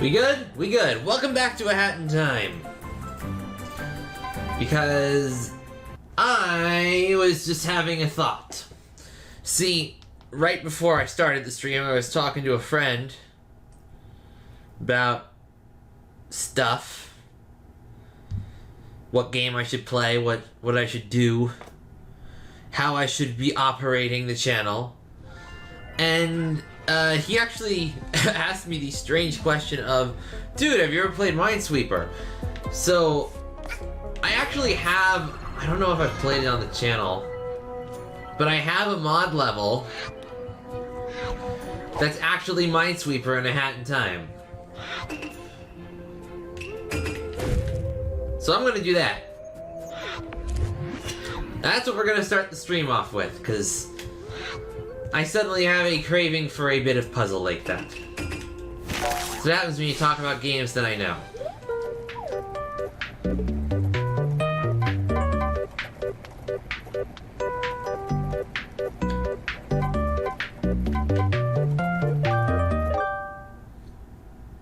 We good? We good. Welcome back to A Hat in Time. Because I was just having a thought. See, right before I started the stream, I was talking to a friend about stuff. What game I should play, what I should do, how I should be operating the channel. And he actually asked me the strange question of, dude, have you ever played Minesweeper? So, I actually have, I don't know if I've played it on the channel, but I have a mod level that's actually Minesweeper in A Hat in Time. So I'm gonna do that. That's what we're gonna start the stream off with, because I suddenly have a craving for a bit of puzzle like that. So that happens when you talk about games that I know.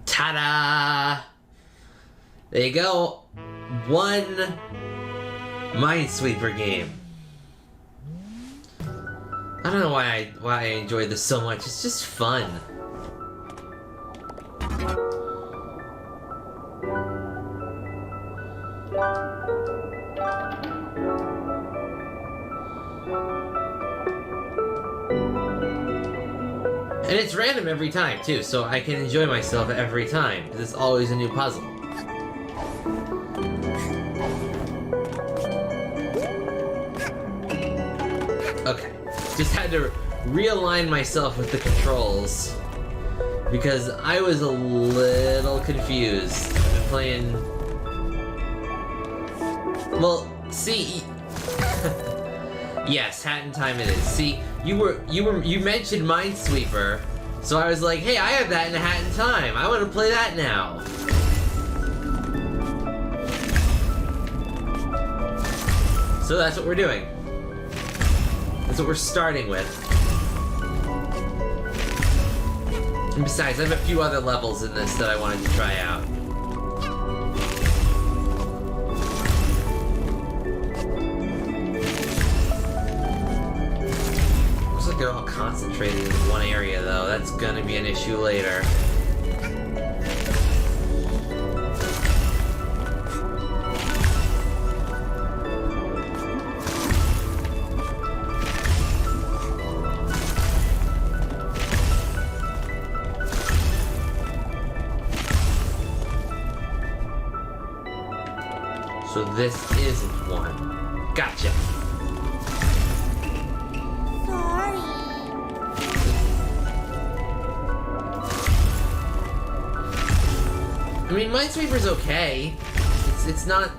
Ta-da! There you go. One Minesweeper game. I don't know why I enjoyed this so much. It's just fun. And it's random every time too, so I can enjoy myself every time because it's always a new puzzle. Okay. Just had to realign myself with the controls because I was a little confused. I've been playing. Well, see, yes, Hat in Time it is. See, you mentioned Minesweeper, so I was like, hey, I have that in A Hat in Time. I want to play that now. So that's what we're doing. That's what we're starting with. And besides, I have a few other levels in this that I wanted to try out. Looks like they're all concentrated in one area, though. That's gonna be an issue later. So this isn't one. Gotcha. Sorry. I mean, Minesweeper's okay. It's not.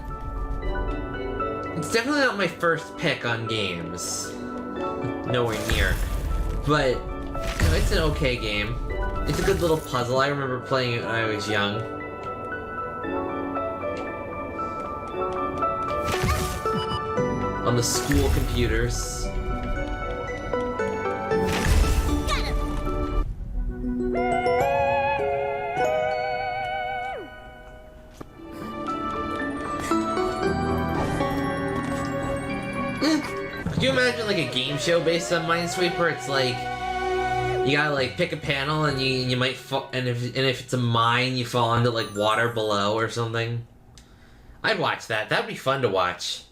It's definitely not my first pick on games. Nowhere near. But you know, it's an okay game. It's a good little puzzle. I remember playing it when I was young. On the school computers. Got him. Could you imagine like a game show based on Minesweeper? It's like you gotta like pick a panel and you might fall, and if it's a mine, you fall into like water below or something. I'd watch that. That'd be fun to watch.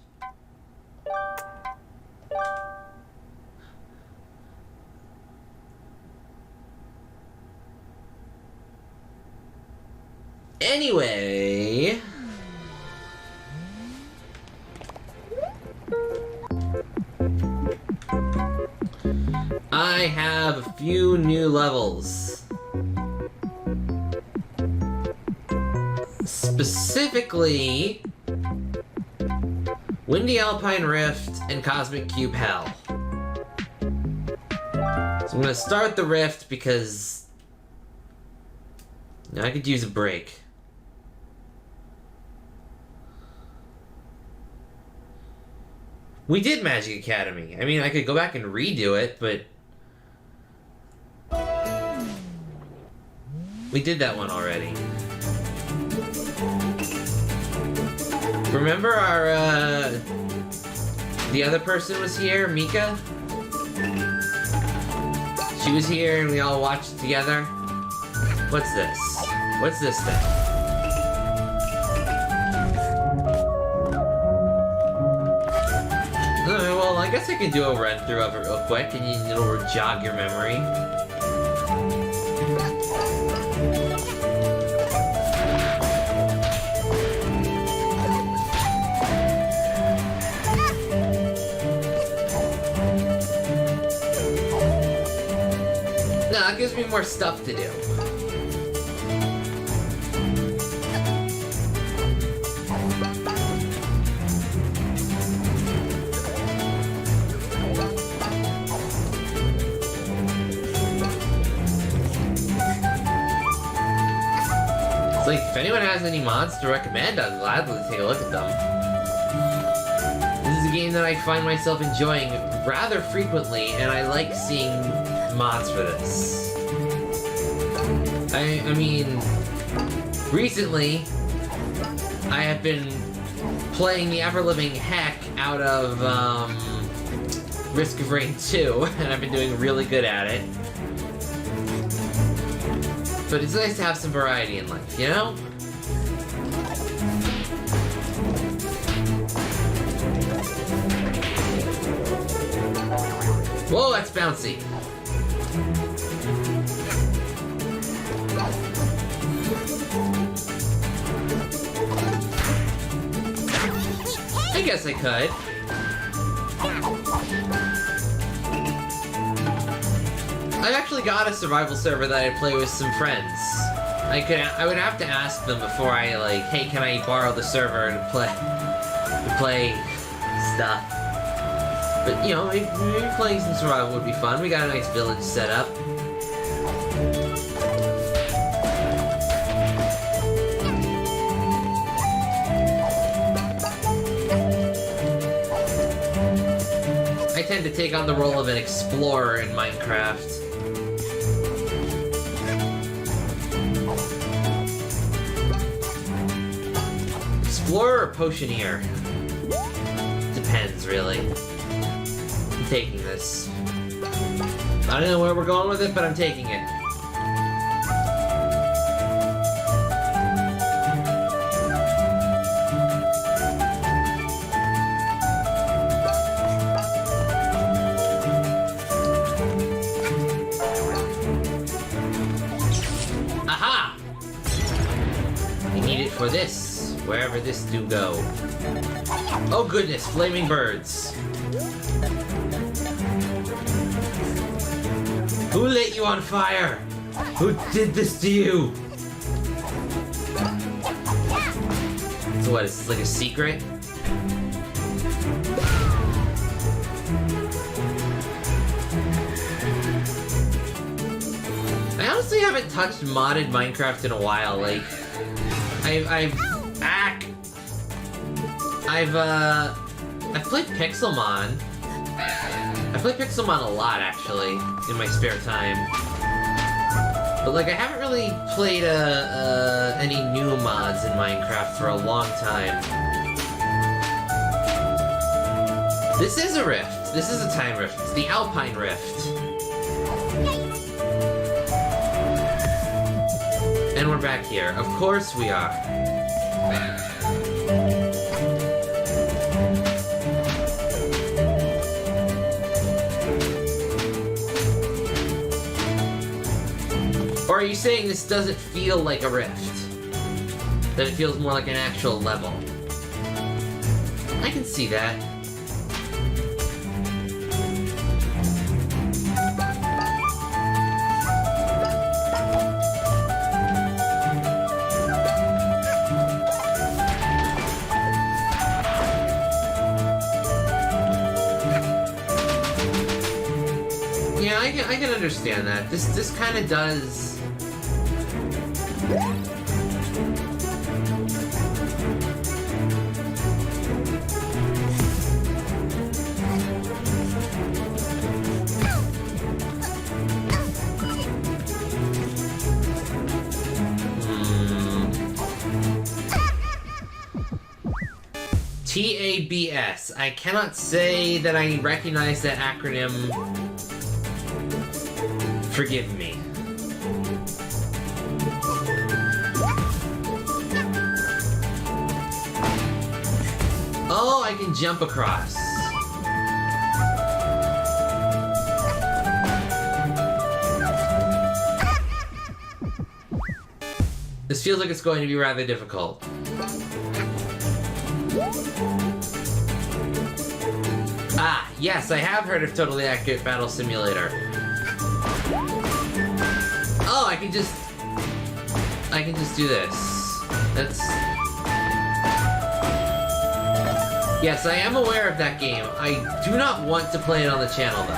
Anyway, I have a few new levels. Specifically, Windy Alpine Rift and Cosmic Cube Hell. So I'm gonna start the Rift because I could use a break. We did Magic Academy. I mean, I could go back and redo it, but we did that one already. Remember our, the other person was here, Mika? She was here and we all watched it together. What's this? What's this thing? Well, I guess I can do a run through of it real quick and it'll jog your memory. No, it gives me more stuff to do. It's like, if anyone has any mods to recommend, I'd gladly take a look at them. This is a game that I find myself enjoying rather frequently, and I like seeing mods for this. I mean, recently, I have been playing the ever-living heck out of, Risk of Rain 2, and I've been doing really good at it. But it's nice to have some variety in life, you know? Whoa, that's bouncy. I guess I could. I've actually got a survival server that I play with some friends. I would have to ask them before I like, hey, can I borrow the server to play stuff? But you know, maybe playing some survival would be fun. We got a nice village set up. I tend to take on the role of an explorer in Minecraft. Explorer or potioneer? Depends, really. I'm taking this. I don't know where we're going with it, but I'm taking it. Aha! I need it for this, wherever this do go. Oh goodness, flaming birds. Who lit you on fire? Who did this to you? So what, is this like a secret? I honestly haven't touched modded Minecraft in a while, like... I've played Pixelmon. I play Pixelmon a lot, actually, in my spare time. But, like, I haven't really played, any new mods in Minecraft for a long time. This is a rift. This is a time rift. It's the Alpine Rift. And we're back here. Of course we are. Or are you saying this doesn't feel like a rift? That it feels more like an actual level? I can see that. Yeah, I can understand that. This kind of does. TABS. I cannot say that I recognize that acronym. Forgive me. Oh, I can jump across. This feels like it's going to be rather difficult. Ah, yes, I have heard of Totally Accurate Battle Simulator. Oh, I can just do this. That's... Yes, I am aware of that game. I do not want to play it on the channel, though.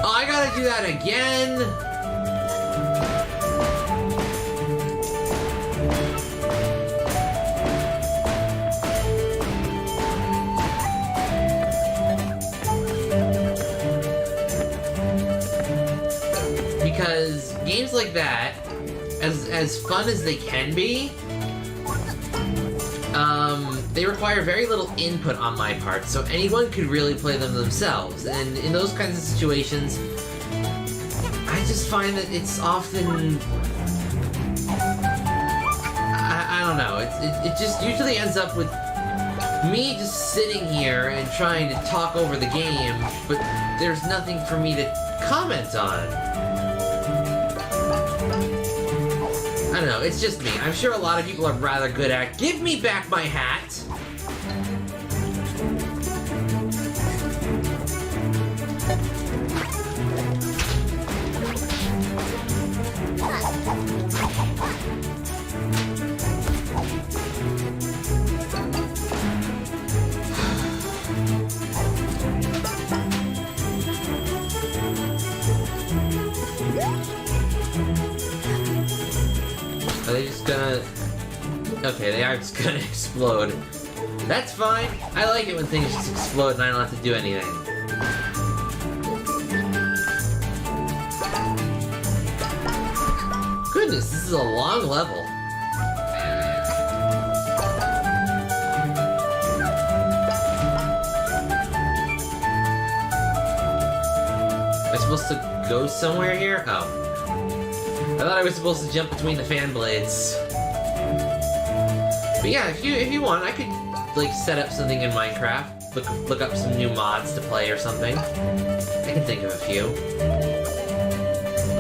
Oh, I gotta do that again? Because games like that, as fun as they can be, they require very little input on my part, so anyone could really play them themselves. And in those kinds of situations, I just find that it's often... I don't know, it just usually ends up with me just sitting here and trying to talk over the game, but there's nothing for me to comment on. I don't know, it's just me. I'm sure a lot of people are rather good at... Give me back my hat! Are they just gonna... Okay, they are just gonna explode. That's fine. I like it when things just explode and I don't have to do anything. Goodness, this is a long level. Am I supposed to go somewhere here? Oh. I thought I was supposed to jump between the fan blades. But yeah, if you want, I could like set up something in Minecraft, look up some new mods to play or something. I can think of a few.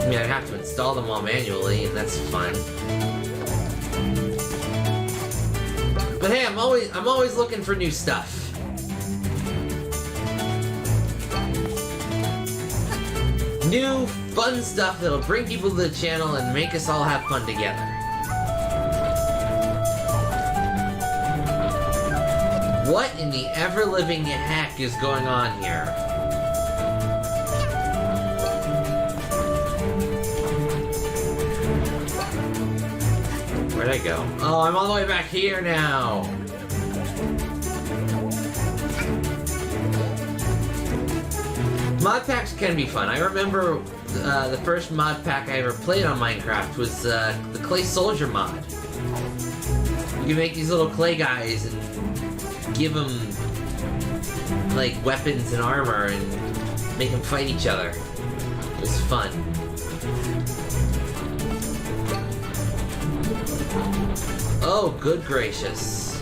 I mean, I'd have to install them all manually, and that's fun. But hey, I'm always looking for new stuff. New, fun stuff that'll bring people to the channel and make us all have fun together. What in the ever-living heck is going on here? Where'd I go? Oh, I'm all the way back here now! Mod packs can be fun. I remember the first mod pack I ever played on Minecraft was the Clay Soldier mod. You can make these little clay guys and give them like weapons and armor and make them fight each other. It was fun. Oh, good gracious.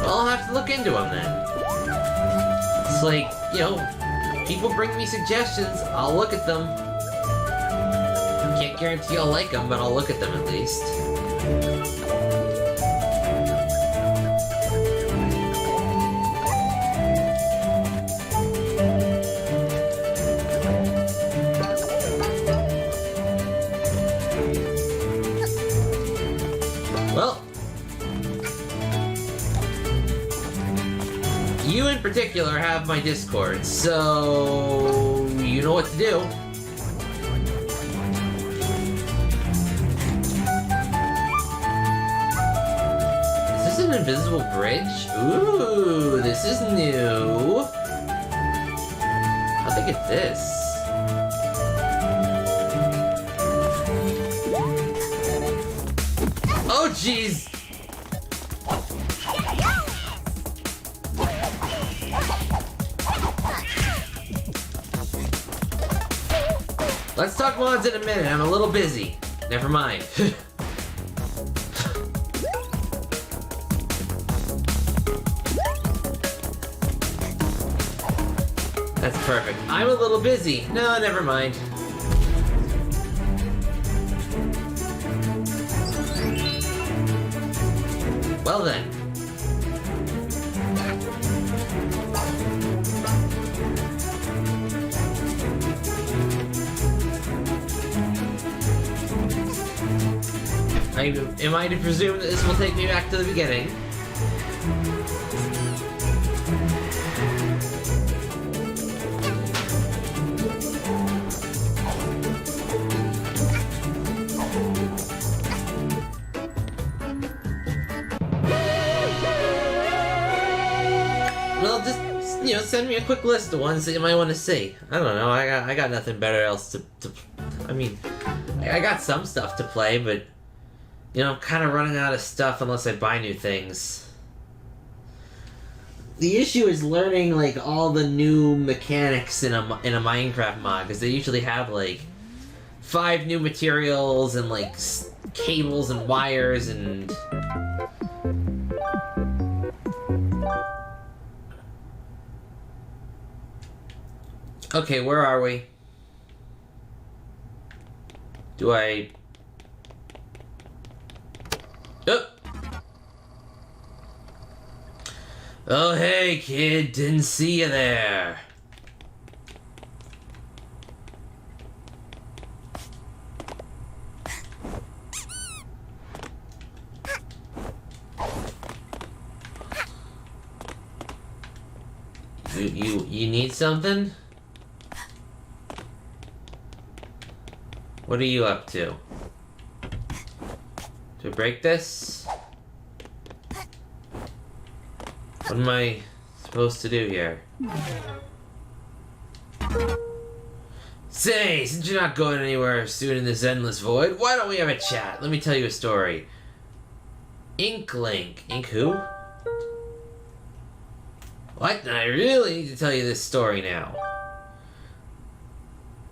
I'll have to look into them then. It's like, you know, people bring me suggestions, I'll look at them. Can't guarantee I'll like them, but I'll look at them at least. Well, you in particular have my Discord, so you know what to do. Is this an invisible bridge? Ooh, this is new. How'd they get this? Oh, jeez! Let's talk mods in a minute. I'm a little busy. Never mind. That's perfect. I'm a little busy. No, never mind. Well then. Am I to presume that this will take me back to the beginning? Well, just send me a quick list of ones that you might want to see. I don't know. I got nothing better else to. I mean, I got some stuff to play, but I'm kind of running out of stuff unless I buy new things. The issue is learning like all the new mechanics in a Minecraft mod, because they usually have like 5 new materials and like cables and wires and. Okay, where are we? Do I... Oh! Oh, hey, kid. Didn't see you there. You need something? What are you up to? To break this? What am I supposed to do here? Say, since you're not going anywhere soon in this endless void, why don't we have a chat? Let me tell you a story. Inklink. Ink who? What? I really need to tell you this story now.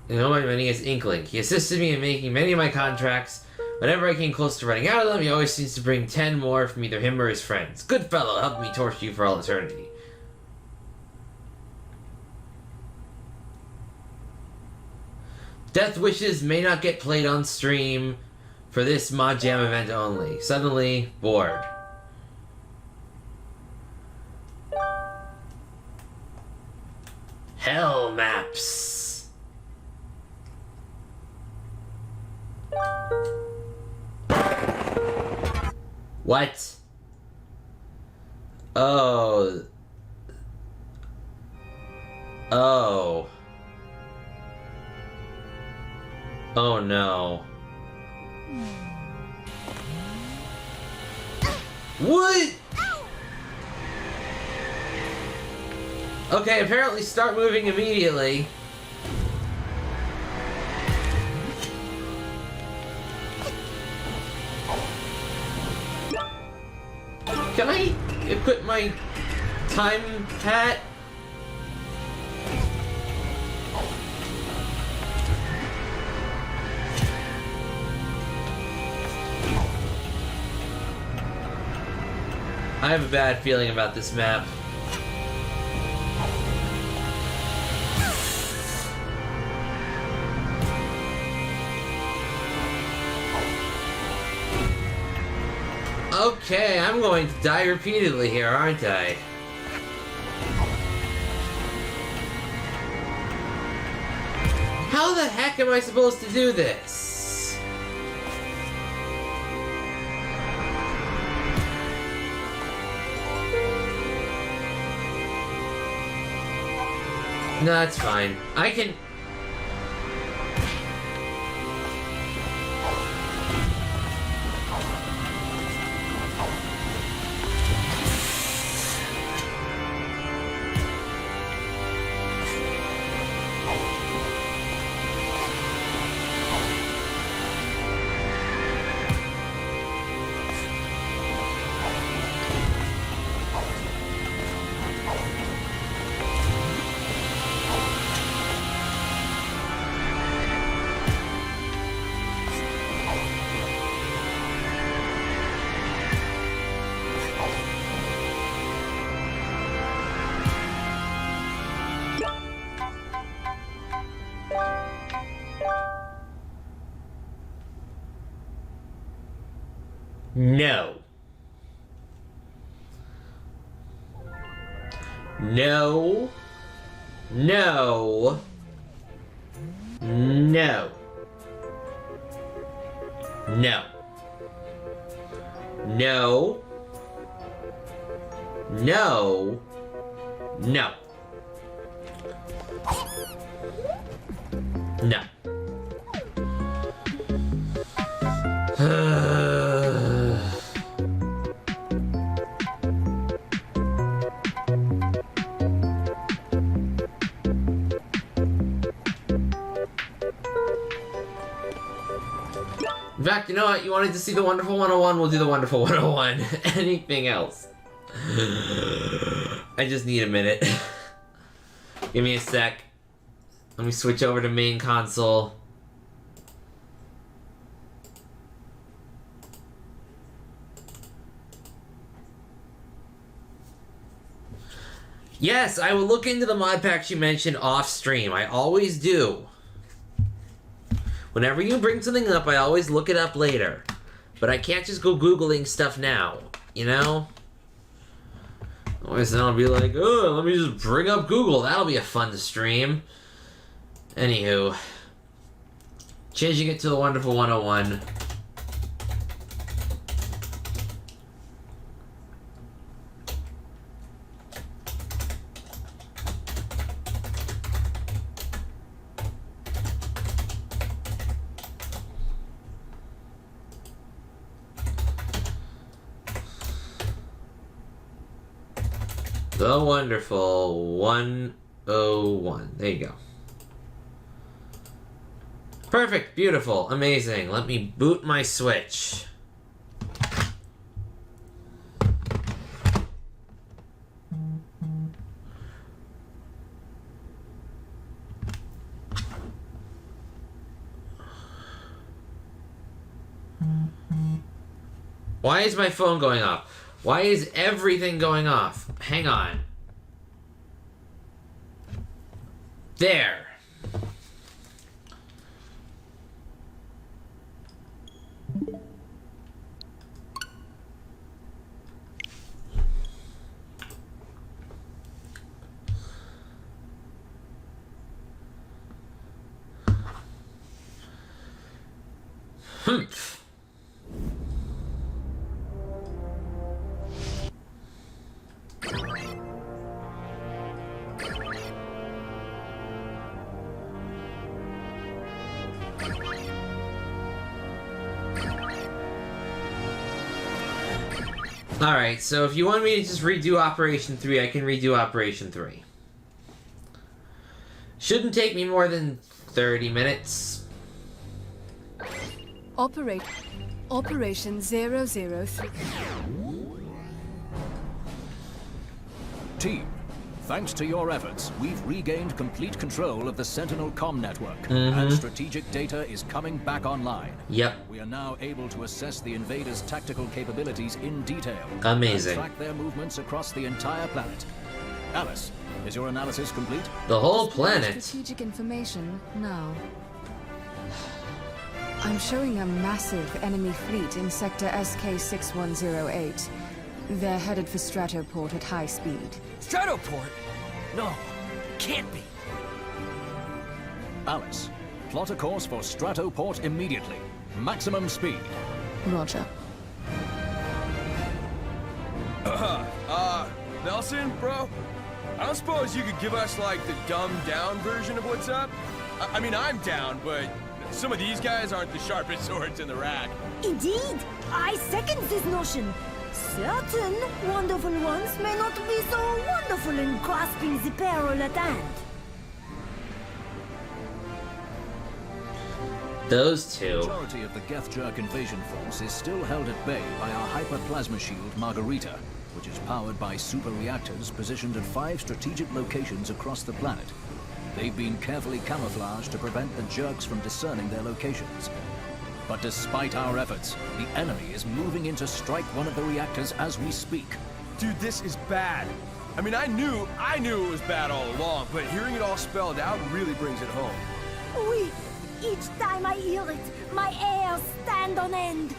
My name is Inklink. He assisted me in making many of my contracts. Whenever I came close to running out of them, he always seems to bring 10 more from either him or his friends. Good fellow, help me torture you for all eternity. Death wishes may not get played on stream for this Mod Jam event only. Suddenly, bored. Hell maps. What? Oh. Oh. Oh no. What? Okay, apparently start moving immediately. Can I equip my time hat? I have a bad feeling about this map. Okay, I'm going to die repeatedly here, aren't I? How the heck am I supposed to do this? No, that's fine. I can... No. No. No. No. No. No. No. No. No. In fact, you know what? You wanted to see the Wonderful 101? We'll do the Wonderful 101. Anything else? I just need a minute. Give me a sec. Let me switch over to main console. Yes, I will look into the mod packs you mentioned off stream. I always do. Whenever you bring something up, I always look it up later. But I can't just go Googling stuff now, you know? Otherwise then I'll be like, oh, let me just bring up Google. That'll be a fun to stream. Anywho. Changing it to the Wonderful 101. The Wonderful 101. There you go. Perfect. Beautiful. Amazing. Let me boot my Switch. Why is my phone going off? Why is everything going off? Hang on. There. Humph. Alright, so if you want me to just redo Operation 3, I can redo Operation 3. Shouldn't take me more than 30 minutes. Operation 003. Team, thanks to your efforts, we've regained complete control of the Sentinel comm network, and strategic data is coming back online. Yep. We are now able to assess the invaders' tactical capabilities in detail. Amazing. And track their movements across the entire planet. Alice, is your analysis complete? The whole planet. Strategic information now. I'm showing a massive enemy fleet in sector SK6108. They're headed for Stratoport at high speed. Stratoport? No, can't be. Alice, plot a course for Stratoport immediately. Maximum speed. Roger. Nelson, bro? I don't suppose you could give us, like, the dumbed-down version of what's up? I mean, I'm down, but some of these guys aren't the sharpest swords in the rack. Indeed, I second this notion. Certain wonderful ones may not be so wonderful in grasping the peril at hand. Those The two. majority of the Geth-Jerk invasion force is still held at bay by our hyper-plasma shield Margarita, which is powered by super reactors positioned at 5 strategic locations across the planet. They've been carefully camouflaged to prevent the Jerks from discerning their locations. But despite our efforts, the enemy is moving in to strike one of the reactors as we speak. Dude, this is bad. I mean, I knew it was bad all along, but hearing it all spelled out really brings it home. Oui, each time I hear it, my hairs stand on end.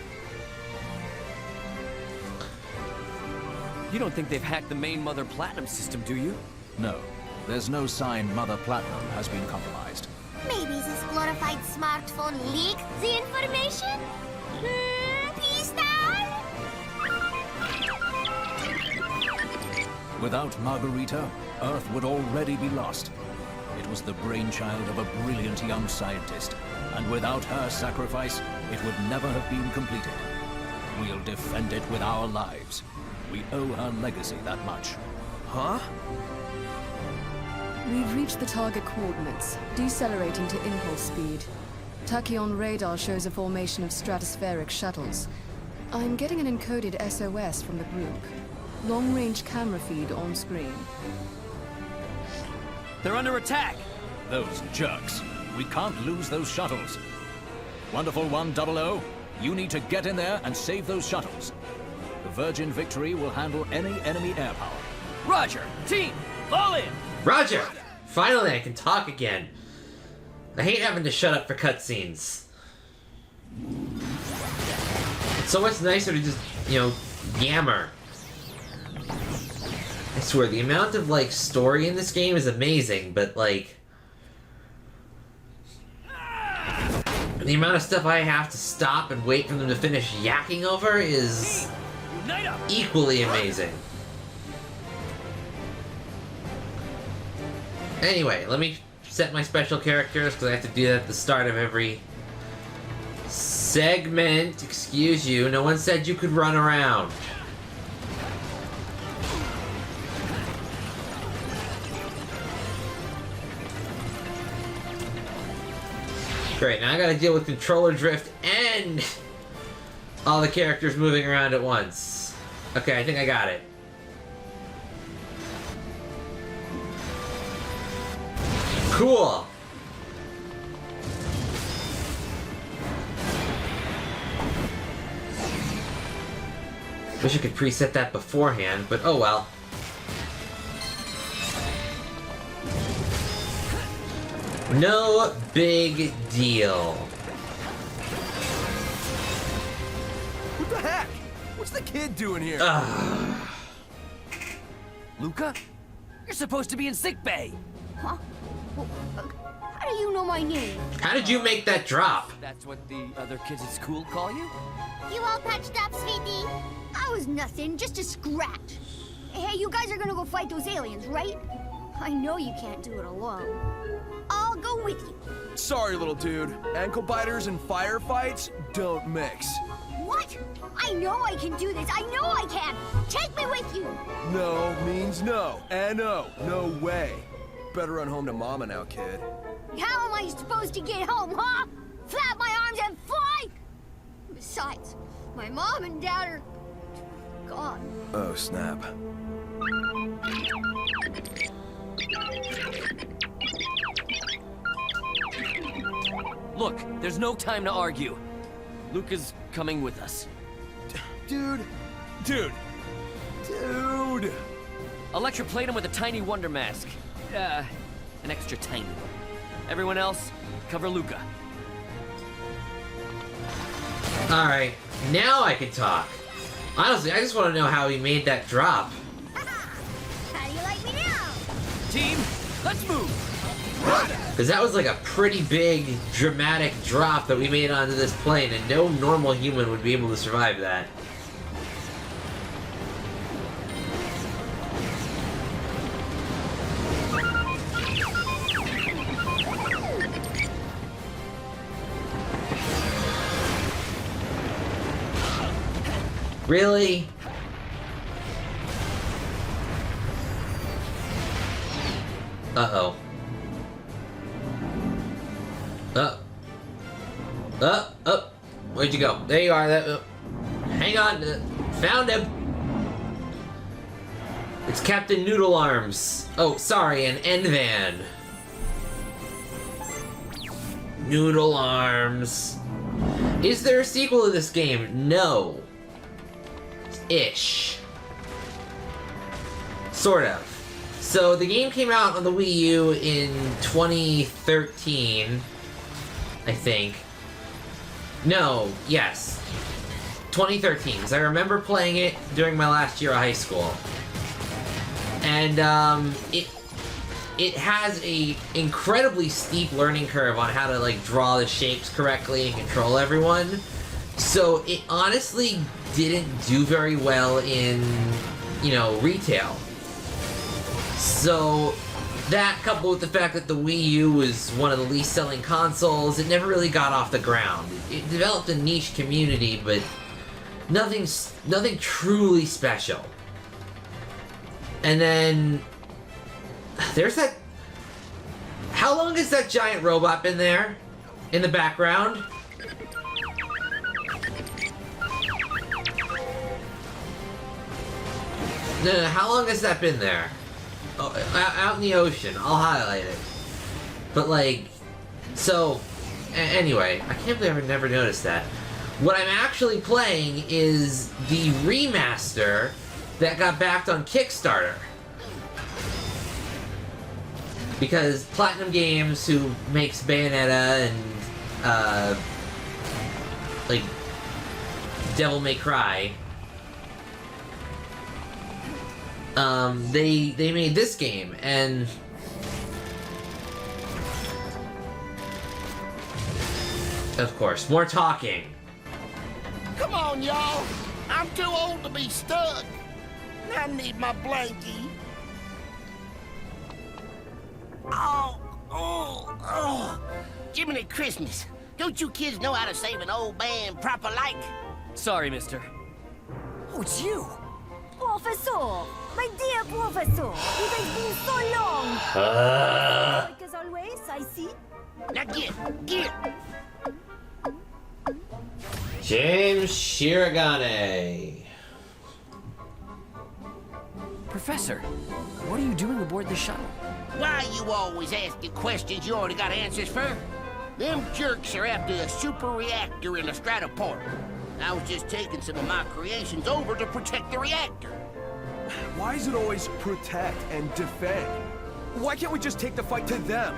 You don't think they've hacked the main Mother Platinum system, do you? No, there's no sign Mother Platinum has been compromised. Maybe this glorified smartphone leaked the information? P-Star? Without Margarita, Earth would already be lost. It was the brainchild of a brilliant young scientist, and without her sacrifice, it would never have been completed. We'll defend it with our lives. We owe her legacy that much. Huh? We've reached the target coordinates, decelerating to impulse speed. Tachyon radar shows a formation of stratospheric shuttles. I'm getting an encoded SOS from the group. Long-range camera feed on screen. They're under attack! Those jerks. We can't lose those shuttles. Wonderful 100, you need to get in there and save those shuttles. The Virgin Victory will handle any enemy air power. Roger! Team, fall in! Roger! Finally, I can talk again. I hate having to shut up for cutscenes. It's so much nicer to just, yammer. I swear, the amount of, story in this game is amazing, but, the amount of stuff I have to stop and wait for them to finish yakking over is Unite up! equally amazing. Anyway, let me set my special characters, because I have to do that at the start of every segment. Excuse you, no one said you could run around. Great, now I gotta deal with controller drift and all the characters moving around at once. Okay, I think I got it. Cool! Wish I could preset that beforehand, but oh well. No big deal. What the heck? What's the kid doing here? Luca? You're supposed to be in sickbay! Huh? How do you know my name? How did you make that drop? That's what the other kids at school call you? You all patched up, sweetie? I was nothing, just a scratch. Hey, you guys are gonna go fight those aliens, right? I know you can't do it alone. I'll go with you. Sorry, little dude. Ankle biters and firefights don't mix. What? I know I can do this. I know I can. Take me with you. No means no. N-O. No way. Better run home to Mama now, kid. How am I supposed to get home, huh? Flap my arms and fly? Besides, my mom and dad are gone. Oh, snap. Look, there's no time to argue. Luca's coming with us. Dude. Electroplate him with a tiny wonder mask. An extra tiny one. Everyone else, cover Luca. Alright, now I can talk. Honestly, I just want to know how he made that drop. How do you like me now? Team, let's move! Because that was like a pretty big, dramatic drop that we made onto this plane, and no normal human would be able to survive that. Really? Uh-oh. Where'd you go? There you are. Hang on. Found him. It's Captain Noodle Arms. Oh, sorry, an N-Van. Noodle Arms. Is there a sequel to this game? No. Ish. Sort of. So the game came out on the Wii U in 2013, I think. No, yes. 2013, because I remember playing it during my last year of high school. And it has a incredibly steep learning curve on how to like draw the shapes correctly and control everyone. So it honestly didn't do very well in, you know, retail. So that, coupled with the fact that the Wii U was one of the least selling consoles, it never really got off the ground. It developed a niche community, but nothing truly special. And then there's that. How long has that giant robot been there in the background? No, how long has that been there? Oh, out in the ocean. I'll highlight it. But like, so, anyway, I can't believe I've never noticed that. What I'm actually playing is the remaster that got backed on Kickstarter. Because Platinum Games, who makes Bayonetta and, like, Devil May Cry, they made this game, and of course, more talking. Come on, y'all. I'm too old to be stuck. I need my blankie. Oh. Jiminy Christmas. Don't you kids know how to save an old man proper like? Sorry, mister. Oh, it's you. Professor! My dear Professor! It has been so long! Like as always, I see. Now get. James Shirogane. Professor, what are you doing aboard the shuttle? Why you always asking questions you already got answers for? Them jerks are after a super reactor in a stratoport. I was just taking some of my creations over to protect the reactor. Why is it always protect and defend? Why can't we just take the fight to them?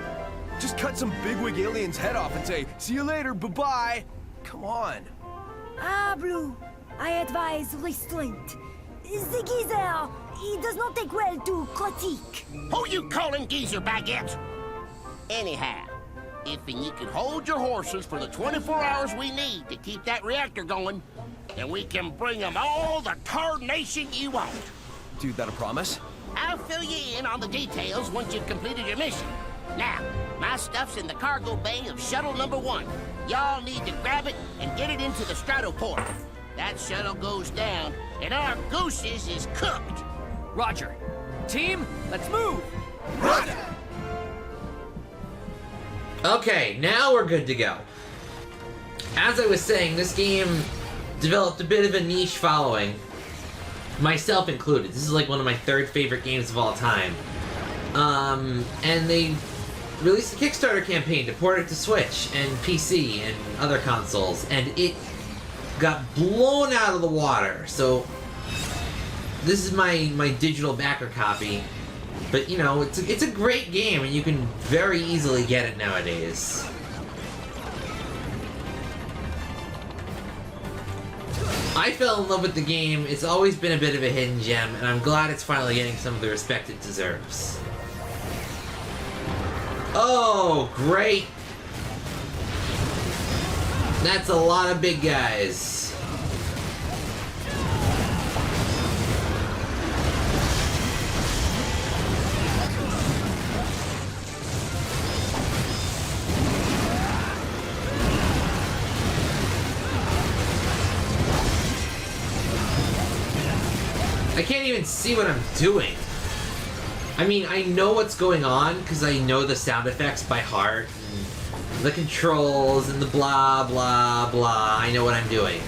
Just cut some bigwig alien's head off and say, see you later, bye-bye. Come on. Ah, Blue. I advise restraint. The geezer, he does not take well to critique. Who you calling geezer, Baguette? Anyhow, if you can hold your horses for the 24 hours we need to keep that reactor going, then we can bring them all the tarnation you want. Dude, that a promise? I'll fill you in on the details once you've completed your mission. Now, my stuff's in the cargo bay of shuttle number 1. Y'all need to grab it and get it into the stratoport. That shuttle goes down, and our gooses is cooked. Roger. Team, let's move! Roger! Okay, now we're good to go. As I was saying, this game developed a bit of a niche following. Myself included. This is like one of my 3rd favorite games of all time. And they released a Kickstarter campaign to port it to Switch and PC and other consoles, and it got blown out of the water. So this is my digital backer copy. But you know, it's a great game, and you can very easily get it nowadays. I fell in love with the game. It's always been a bit of a hidden gem, and I'm glad it's finally getting some of the respect it deserves. Oh, great! That's a lot of big guys. I can't even see what I'm doing. I mean, I know what's going on because I know the sound effects by heart, and the controls, and the blah, blah, blah. I know what I'm doing.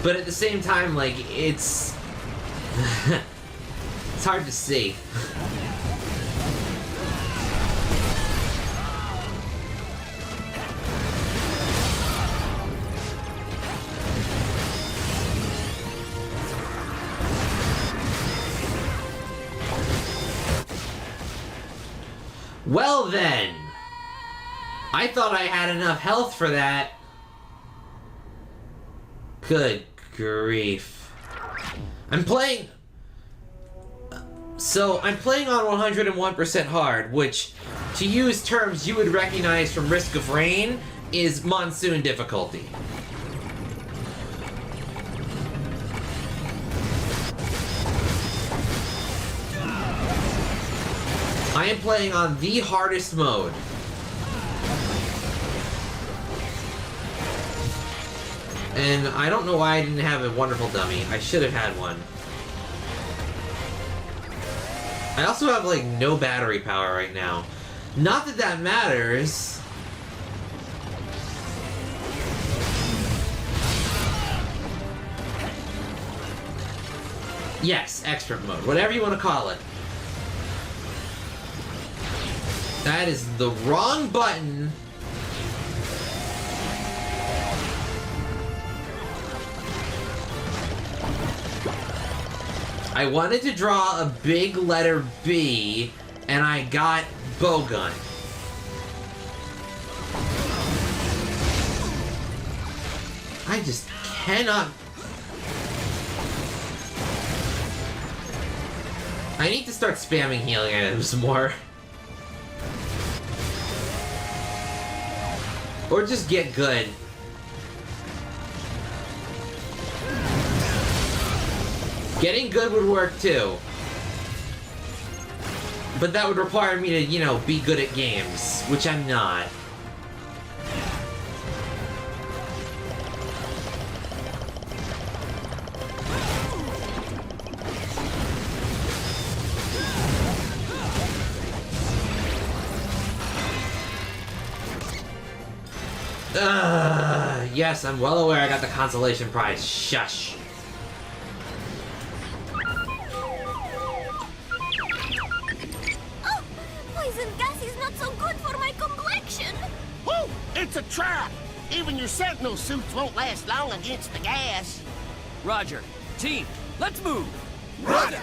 But at the same time, like, it's... it's hard to see. Well then, I thought I had enough health for that. Good grief. I'm playing... So, I'm playing on 101% hard, which, to use terms you would recognize from Risk of Rain, is monsoon difficulty. I am playing on the hardest mode. And I don't know why I didn't have a wonderful dummy. I should have had one. I also have, like, no battery power right now. Not that that matters. Yes, expert mode. Whatever you want to call it. That is the wrong button. I wanted to draw a big letter B, and I got bowgun. I just cannot... I need to start spamming healing items more. Or just get good. Getting good would work too. But that would require me to, you know, be good at games, which I'm not. Yes, I'm well aware I got the consolation prize. Shush. Oh, poison gas is not so good for my complexion. Whoa! It's a trap! Even your sentinel suits won't last long against the gas. Roger. Team, let's move! Roger!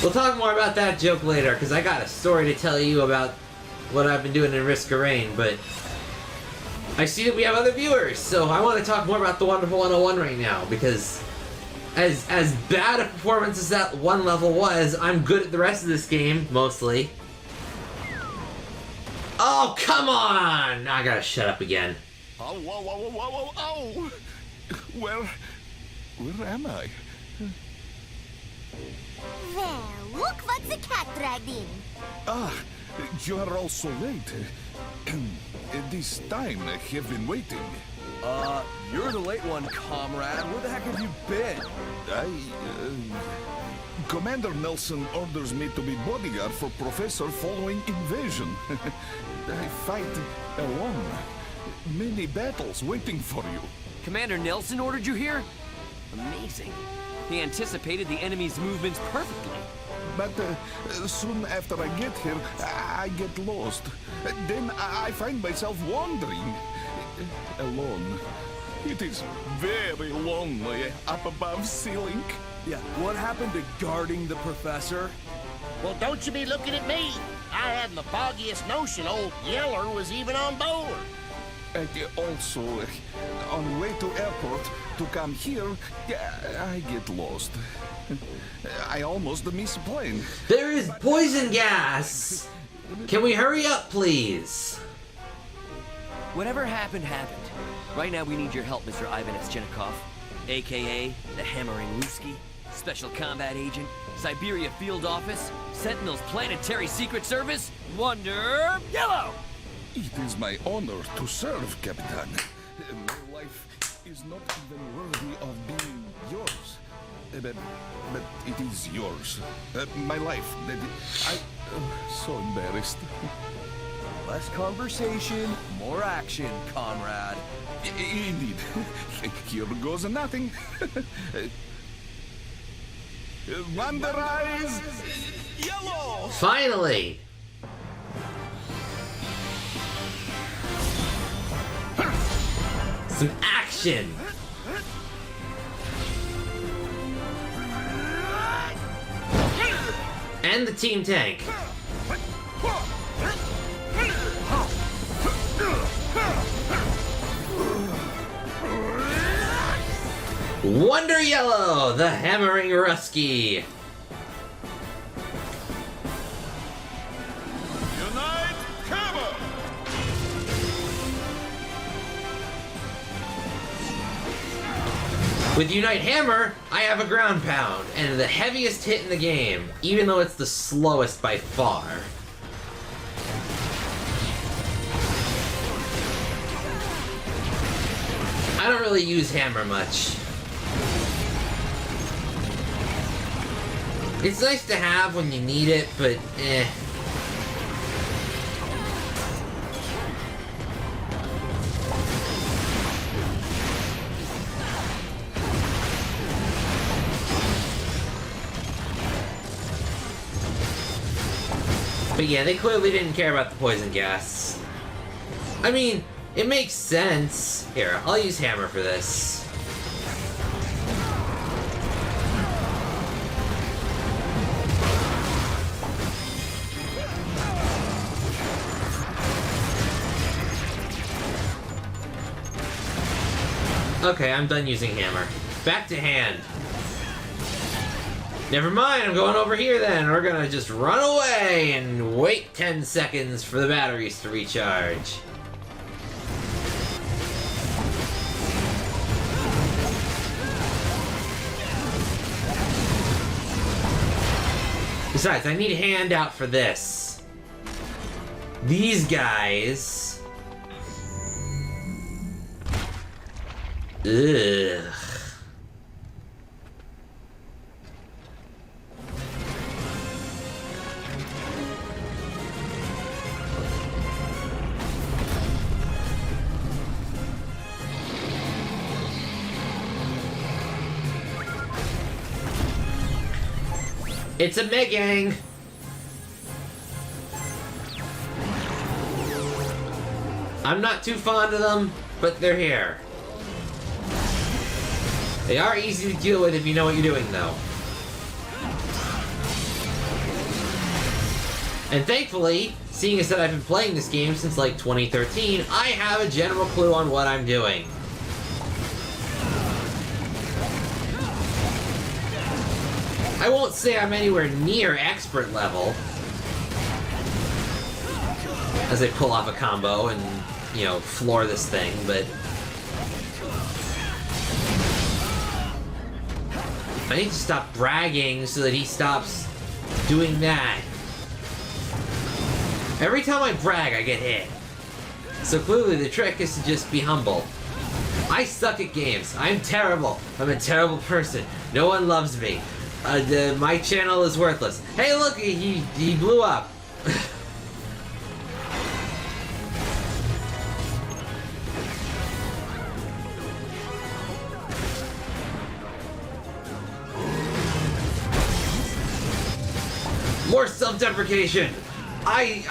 We'll talk more about that joke later, because I got a story to tell you about what I've been doing in Risk of Rain, but I see that we have other viewers, so I want to talk more about the Wonderful 101 right now, because as bad a performance as that one level was, I'm good at the rest of this game, mostly. Oh, come on! I gotta shut up again. Oh, whoa, whoa, whoa, whoa, whoa, oh! Where am I? Well, look what the cat dragged in. Ah, you are all so late. This time I have been waiting. You're the late one, comrade. Where the heck have you been? Commander Nelson orders me to be bodyguard for Professor following invasion. I fight alone. Many battles waiting for you. Commander Nelson ordered you here? Amazing. He anticipated the enemy's movements perfectly. But soon after I get here, I get lost. Then I find myself wandering. Alone. It is very lonely up above ceiling. Yeah, what happened to guarding the professor? Well, don't you be looking at me. I hadn't the foggiest notion old Yeller was even on board. And also, on way to airport to come here, I get lost. I almost miss a plane. There is poison gas! Can we hurry up, please? Whatever happened, happened. Right now we need your help, Mr. Ivan Etchenikov, a.k.a. the Hammering Ruski, Special Combat Agent, Siberia Field Office, Sentinel's Planetary Secret Service, Wonder Yellow! It is my honor to serve, Capitan. My life is not even worthy of being yours. But it is yours. My life. So embarrassed. Less conversation, more action, comrade. Indeed. Here goes nothing. Wonder Eyes Yellow! Finally! Some action! And the team tank. Wonder Yellow, the Hammering Rusky. Unite Hammer! With Unite Hammer, I have a ground pound, and the heaviest hit in the game, even though it's the slowest by far. I don't really use hammer much. It's nice to have when you need it, but eh. But yeah, they clearly didn't care about the poison gas. I mean, it makes sense. Here, I'll use hammer for this. Okay, I'm done using hammer. Back to hand. Never mind, I'm going over here then. We're gonna just run away and wait 10 seconds for the batteries to recharge. Besides, I need a handout for this. These guys... Ugh. It's a Megang! I'm not too fond of them, but they're here. They are easy to deal with if you know what you're doing, though. And thankfully, seeing as that I've been playing this game since like 2013, I have a general clue on what I'm doing. I won't say I'm anywhere near expert level, as I pull off a combo and, you know, floor this thing, but... I need to stop bragging so that he stops doing that. Every time I brag, I get hit. So clearly the trick is to just be humble. I suck at games. I'm terrible. I'm a terrible person. No one loves me. My channel is worthless. Hey, look, he blew up. More self-deprecation. I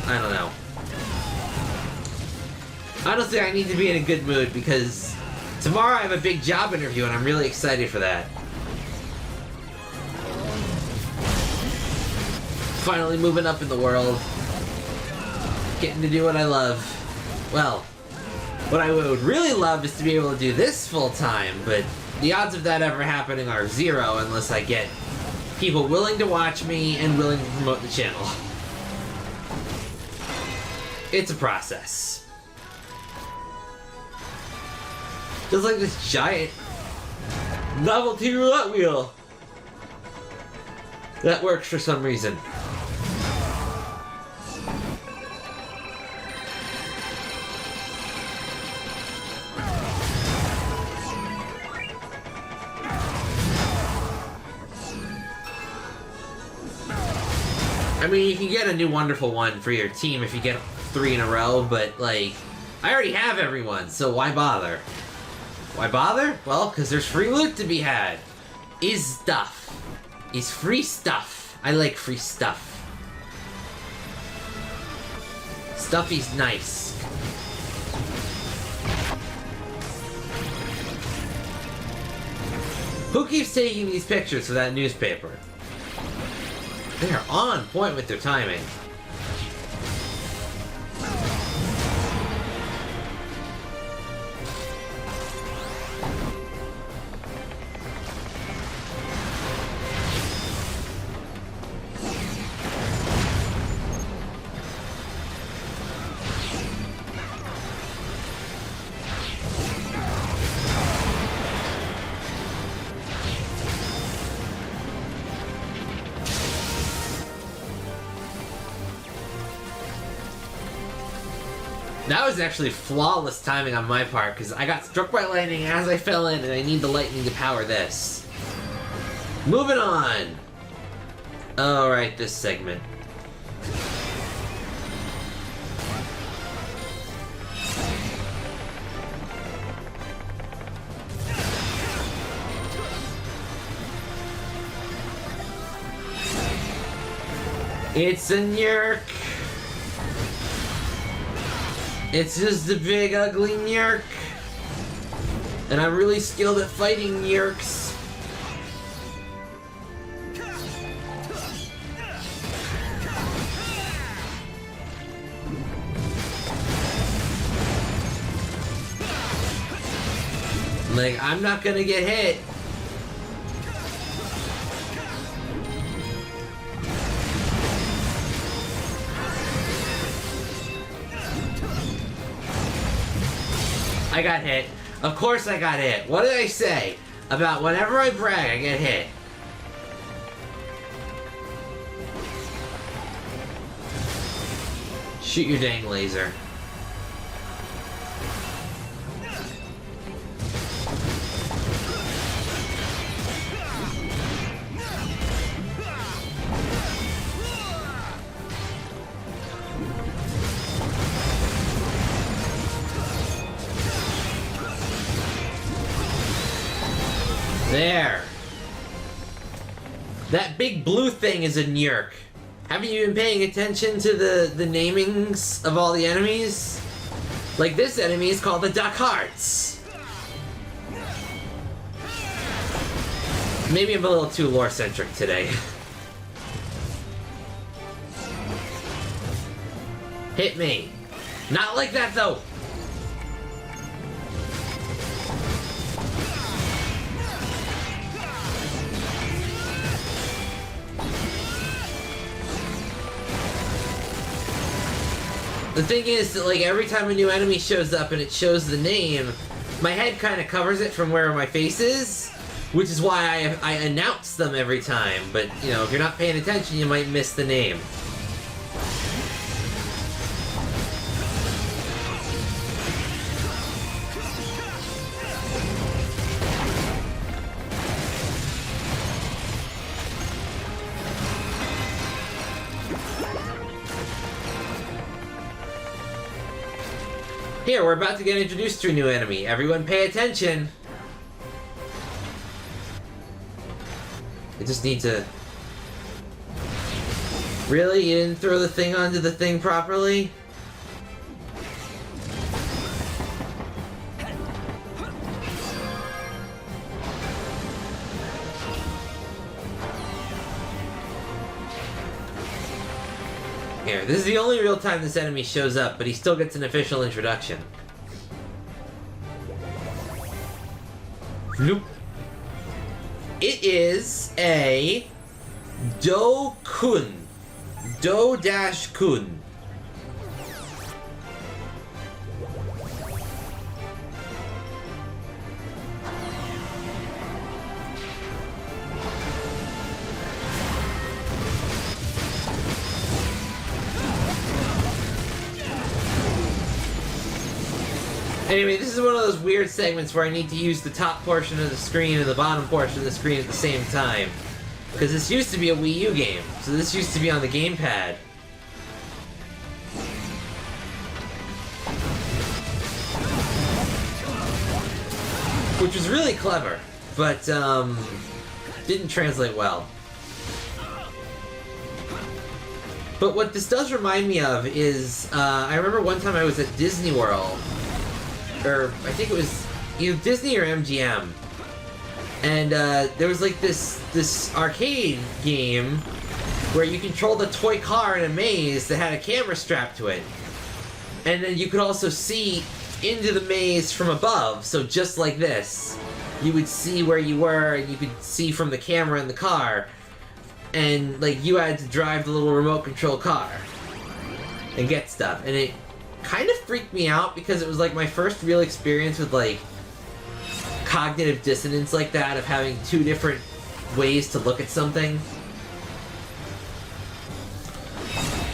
don't know. Honestly, I need to be in a good mood because tomorrow I have a big job interview and I'm really excited for that. Finally moving up in the world. Getting to do what I love. Well, what I would really love is to be able to do this full time, but the odds of that ever happening are zero unless I get people willing to watch me and willing to promote the channel. It's a process. Just like this giant novelty roulette wheel. That works for some reason. I mean, you can get a new wonderful one for your team if you get 3 in a row, but, like, I already have everyone, so why bother? Why bother? Well, because there's free loot to be had. Is stuff. Is free stuff. I like free stuff. Stuffy's nice. Who keeps taking these pictures for that newspaper? They are on point with their timing. That was actually flawless timing on my part, because I got struck by lightning as I fell in, and I need the lightning to power this. Moving on! Alright, this segment. It's a Nyurk! It's just a big ugly Nyurk! And I'm really skilled at fighting Nyurks. Like, I'm not gonna get hit. I got hit. Of course I got hit. What did I say? About whenever I brag, I get hit. Shoot your dang laser. There. That big blue thing is a Nyurk. Haven't you been paying attention to the namings of all the enemies? Like this enemy is called the Duck Hearts. Maybe I'm a little too lore-centric today. Hit me. Not like that though. The thing is that, like, every time a new enemy shows up and it shows the name, my head kind of covers it from where my face is, which is why I announce them every time. But, you know, if you're not paying attention, you might miss the name. Here, we're about to get introduced to a new enemy. Everyone pay attention. I just need to... Really? You didn't throw the thing onto the thing properly? Here, this is the only real time this enemy shows up, but he still gets an official introduction. Nope. It is a Do-kun. Do-kun. Anyway, this is one of those weird segments where I need to use the top portion of the screen and the bottom portion of the screen at the same time. Because this used to be a Wii U game, so this used to be on the gamepad. Which was really clever, but didn't translate well. But what this does remind me of is, I remember one time I was at Disney World, or I think it was either Disney or MGM, and there was like this arcade game where you controlled a toy car in a maze that had a camera strapped to it, and then you could also see into the maze from above. So just like this, you would see where you were, and you could see from the camera in the car, and like you had to drive the little remote control car and get stuff, and it kind of freaked me out because it was like my first real experience with like cognitive dissonance like that, of having two different ways to look at something.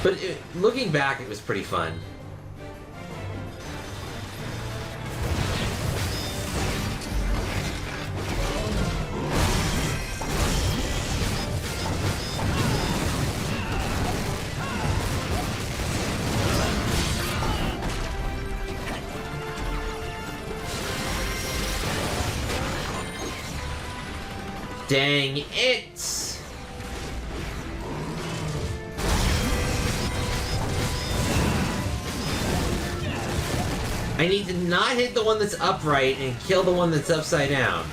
But looking back, it was pretty fun. Dang it! I need to not hit the one that's upright and kill the one that's upside down.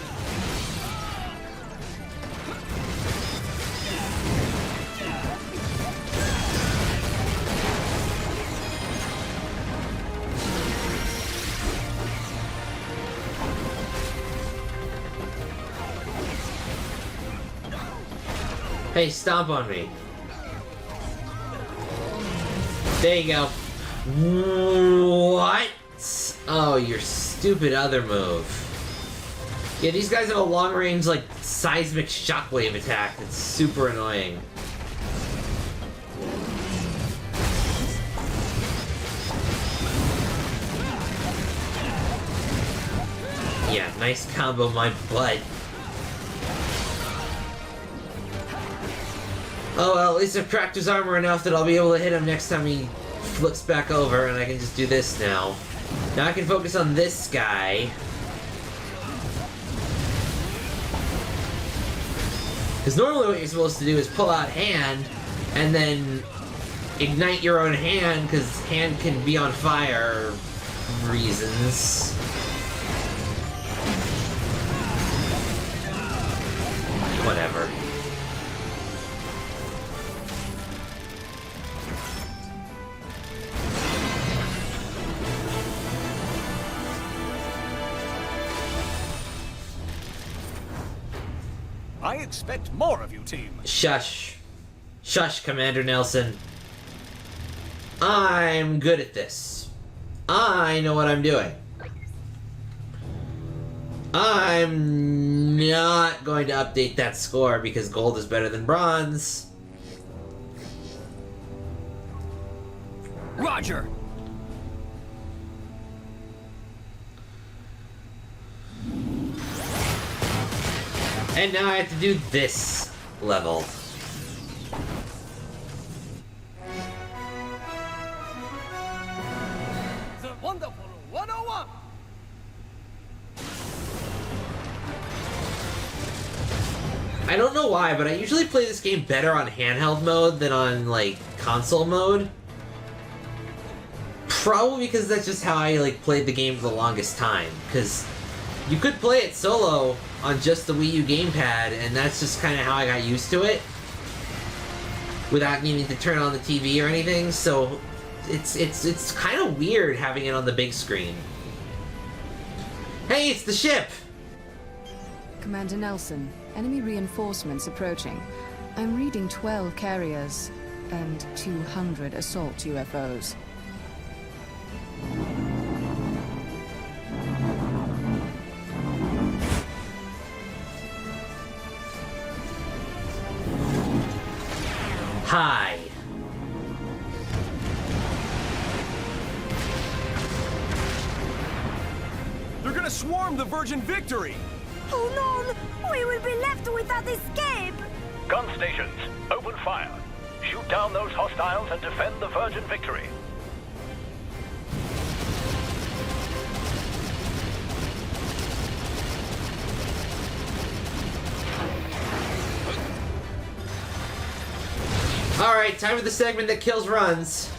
Hey, stomp on me. There you go. What? Oh, your stupid other move. Yeah, these guys have a long-range, like, seismic shockwave attack that's super annoying. Yeah, nice combo, my butt. Oh well, at least I've cracked his armor enough that I'll be able to hit him next time he flips back over, and I can just do this now. Now I can focus on this guy. Because normally what you're supposed to do is pull out hand, and then ignite your own hand, because hand can be on fire reasons. Whatever. I expect more of you, team. Shush. Shush, Commander Nelson. I'm good at this. I know what I'm doing. I'm not going to update that score because gold is better than bronze. Roger! And now I have to do this level. The wonderful 101! I don't know why, but I usually play this game better on handheld mode than on, like, console mode. Probably because that's just how I, like, played the game for the longest time. Because you could play it solo on just the Wii U gamepad, and that's just kind of how I got used to it. Without needing to turn on the TV or anything, so it's kind of weird having it on the big screen. Hey, it's the ship! Commander Nelson, enemy reinforcements approaching. I'm reading 12 carriers and 200 assault UFOs. Hi. They're gonna swarm the Virgin Victory! Oh no! We will be left without escape! Gun stations, open fire. Shoot down those hostiles and defend the Virgin Victory. Alright, time for the segment that kills runs.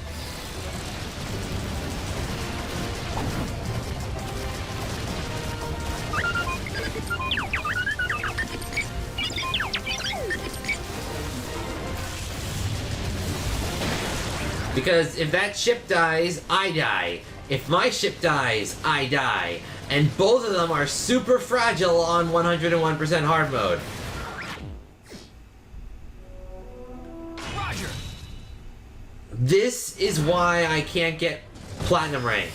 Because if that ship dies, I die. If my ship dies, I die. And both of them are super fragile on 101% hard mode. Roger! This is why I can't get platinum rank.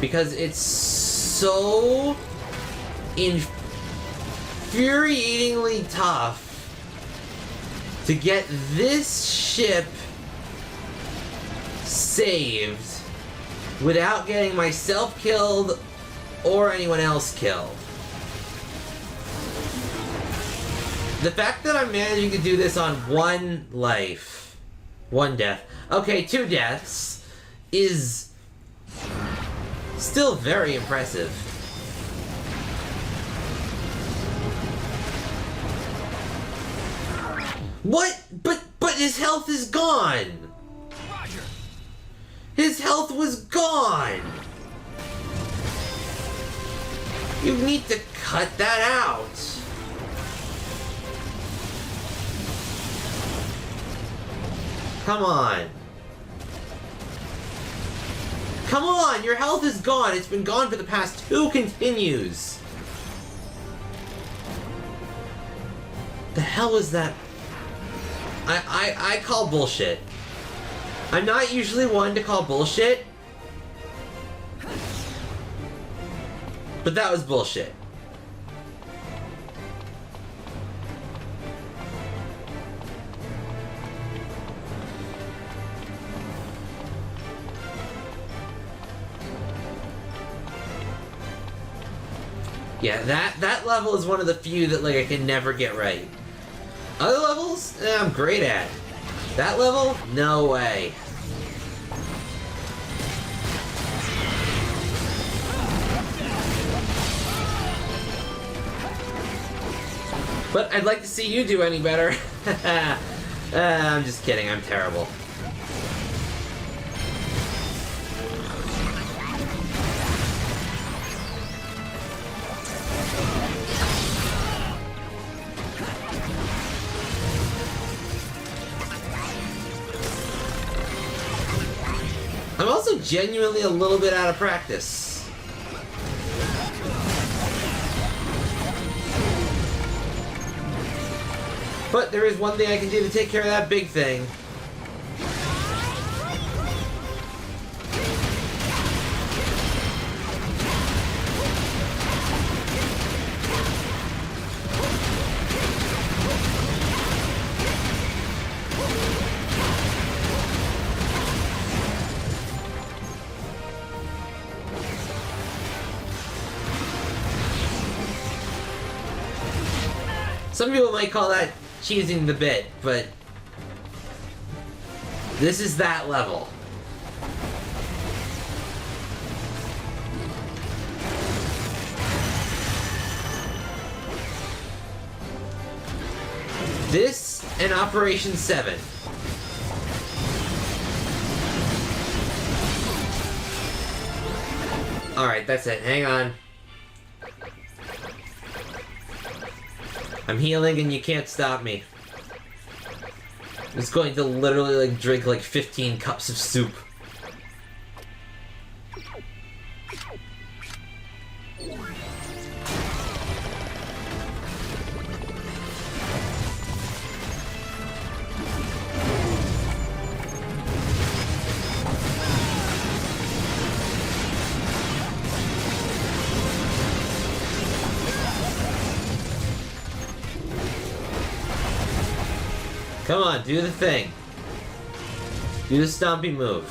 Because it's so infuriatingly tough to get this ship saved without getting myself killed or anyone else killed. The fact that I'm managing to do this on one life, one death, okay, 2 deaths, is still very impressive. What? But his health is gone! Roger. His health was gone! You need to cut that out! Come on. Come on! Your health is gone! It's been gone for the past 2 continues! The hell is that? I call bullshit. I'm not usually one to call bullshit. But that was bullshit. Yeah, that level is one of the few that like I can never get right. Other levels, I'm great at. That level, no way. But I'd like to see you do any better. I'm just kidding, I'm terrible. I'm also genuinely a little bit out of practice. But there is one thing I can do to take care of that big thing. Some people might call that cheesing the bit, but this is that level. This and Operation 7. Alright, that's it. Hang on. I'm healing and you can't stop me. I'm just going to literally like drink like 15 cups of soup. Come on, do the thing. Do the stompy move.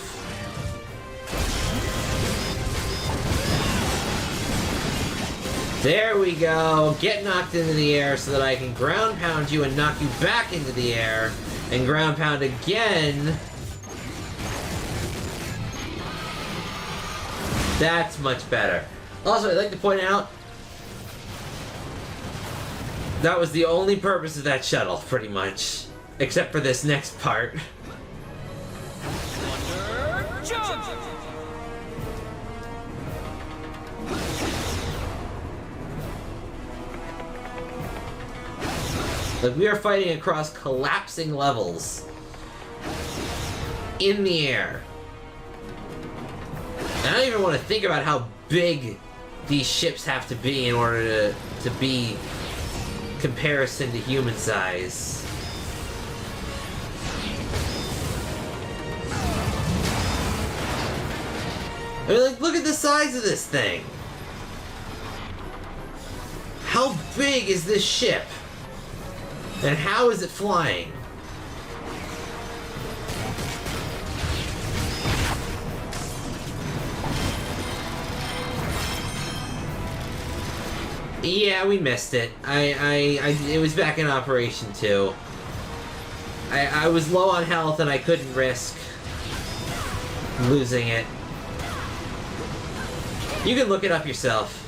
There we go. Get knocked into the air so that I can ground pound you and knock you back into the air. And ground pound again. That's much better. Also, I'd like to point out that was the only purpose of that shuttle, pretty much. Except for this next part. Like, we are fighting across collapsing levels. In the air. And I don't even want to think about how big these ships have to be in order to be comparison to human size. I mean, like, look at the size of this thing. How big is this ship? And how is it flying? Yeah, we missed it. It was back in operation too. I was low on health and I couldn't risk losing it. You can look it up yourself.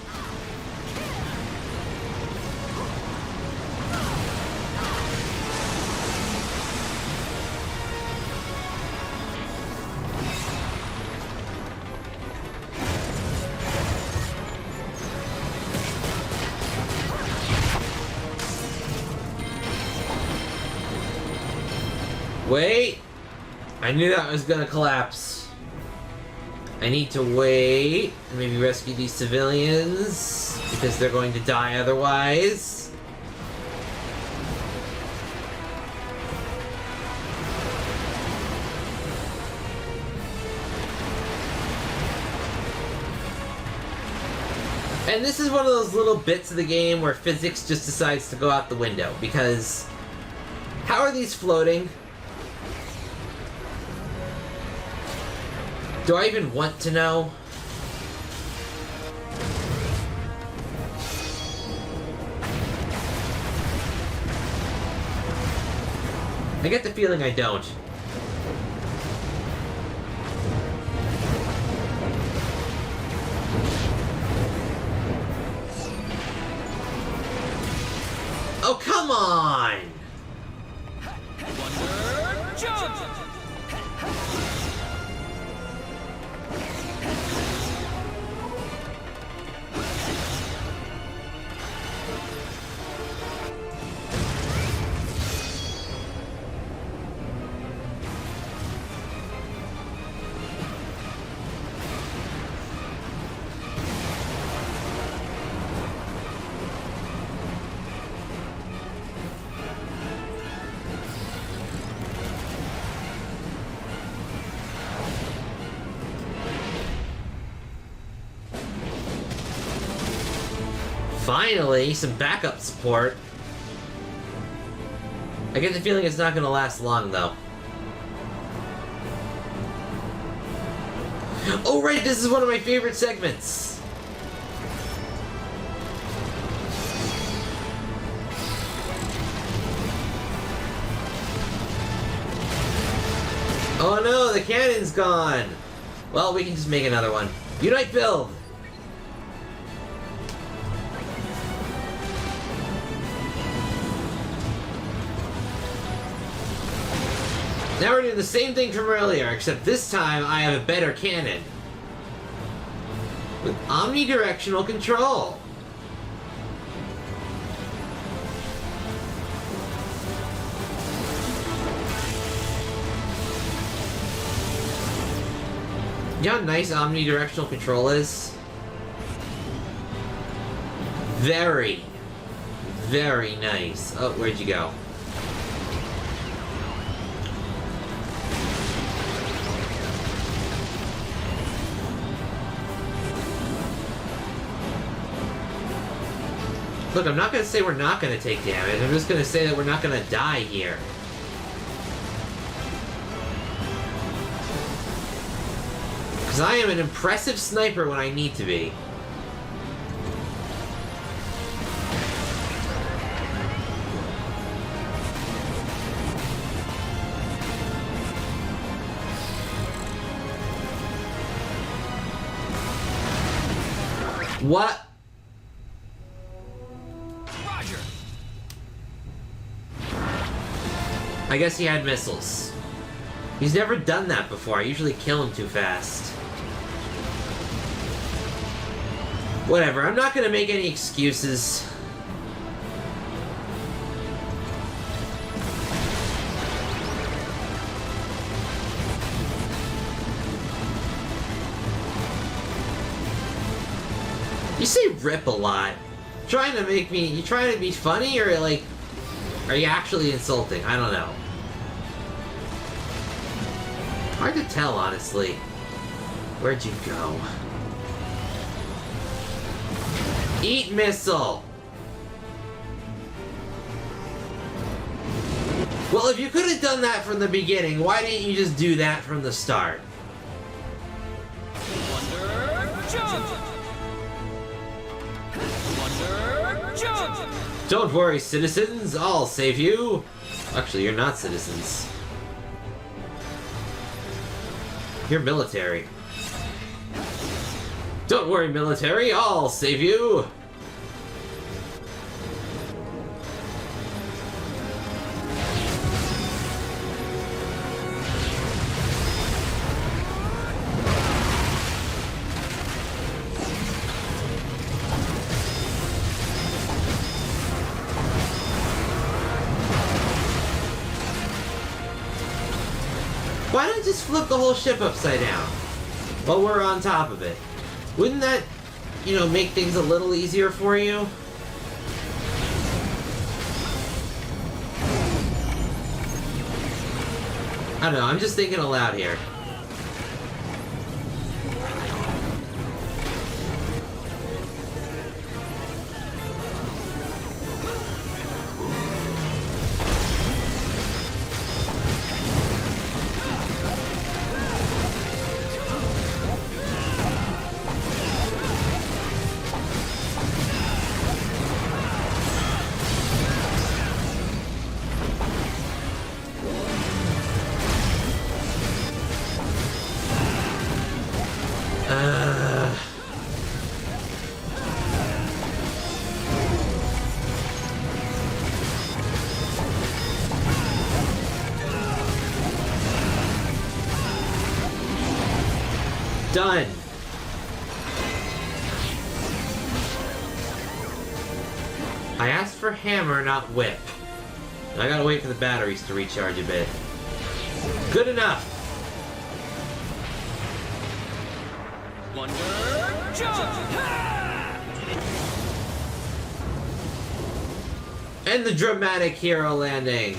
Wait! I knew that was gonna collapse. I need to wait and maybe rescue these civilians because they're going to die otherwise. And this is one of those little bits of the game where physics just decides to go out the window because how are these floating? Do I even want to know? I get the feeling I don't. Oh, come on! Wonder Jump! Finally, some backup support. I get the feeling it's not gonna last long, though. Oh right, this is one of my favorite segments! Oh no, the cannon's gone! Well, we can just make another one. Unite build! Now we're doing the same thing from earlier, except this time I have a better cannon. With omnidirectional control. You know how nice omnidirectional control is? Very, very nice. Oh, where'd you go? Look, I'm not gonna say we're not gonna take damage, I'm just gonna say that we're not gonna die here. Because I am an impressive sniper when I need to be. What? I guess he had missiles. He's never done that before. I usually kill him too fast. Whatever, I'm not gonna make any excuses. You say rip a lot. Trying to make me... You trying to be funny or like... Are you actually insulting? I don't know. Hard to tell, honestly. Where'd you go? Eat missile! Well, if you could have done that from the beginning, why didn't you just do that from the start? Wonder Jump! Wonder Don't worry, citizens, I'll save you. Actually, you're not citizens. You're military. Don't worry, military, I'll save you. Why don't you just flip the whole ship upside down while we're on top of it? Wouldn't that, you know, make things a little easier for you? I don't know, I'm just thinking aloud here. Done. I asked for hammer, not whip. I gotta wait for the batteries to recharge a bit. Good enough. Wonder jump! And the dramatic hero landing.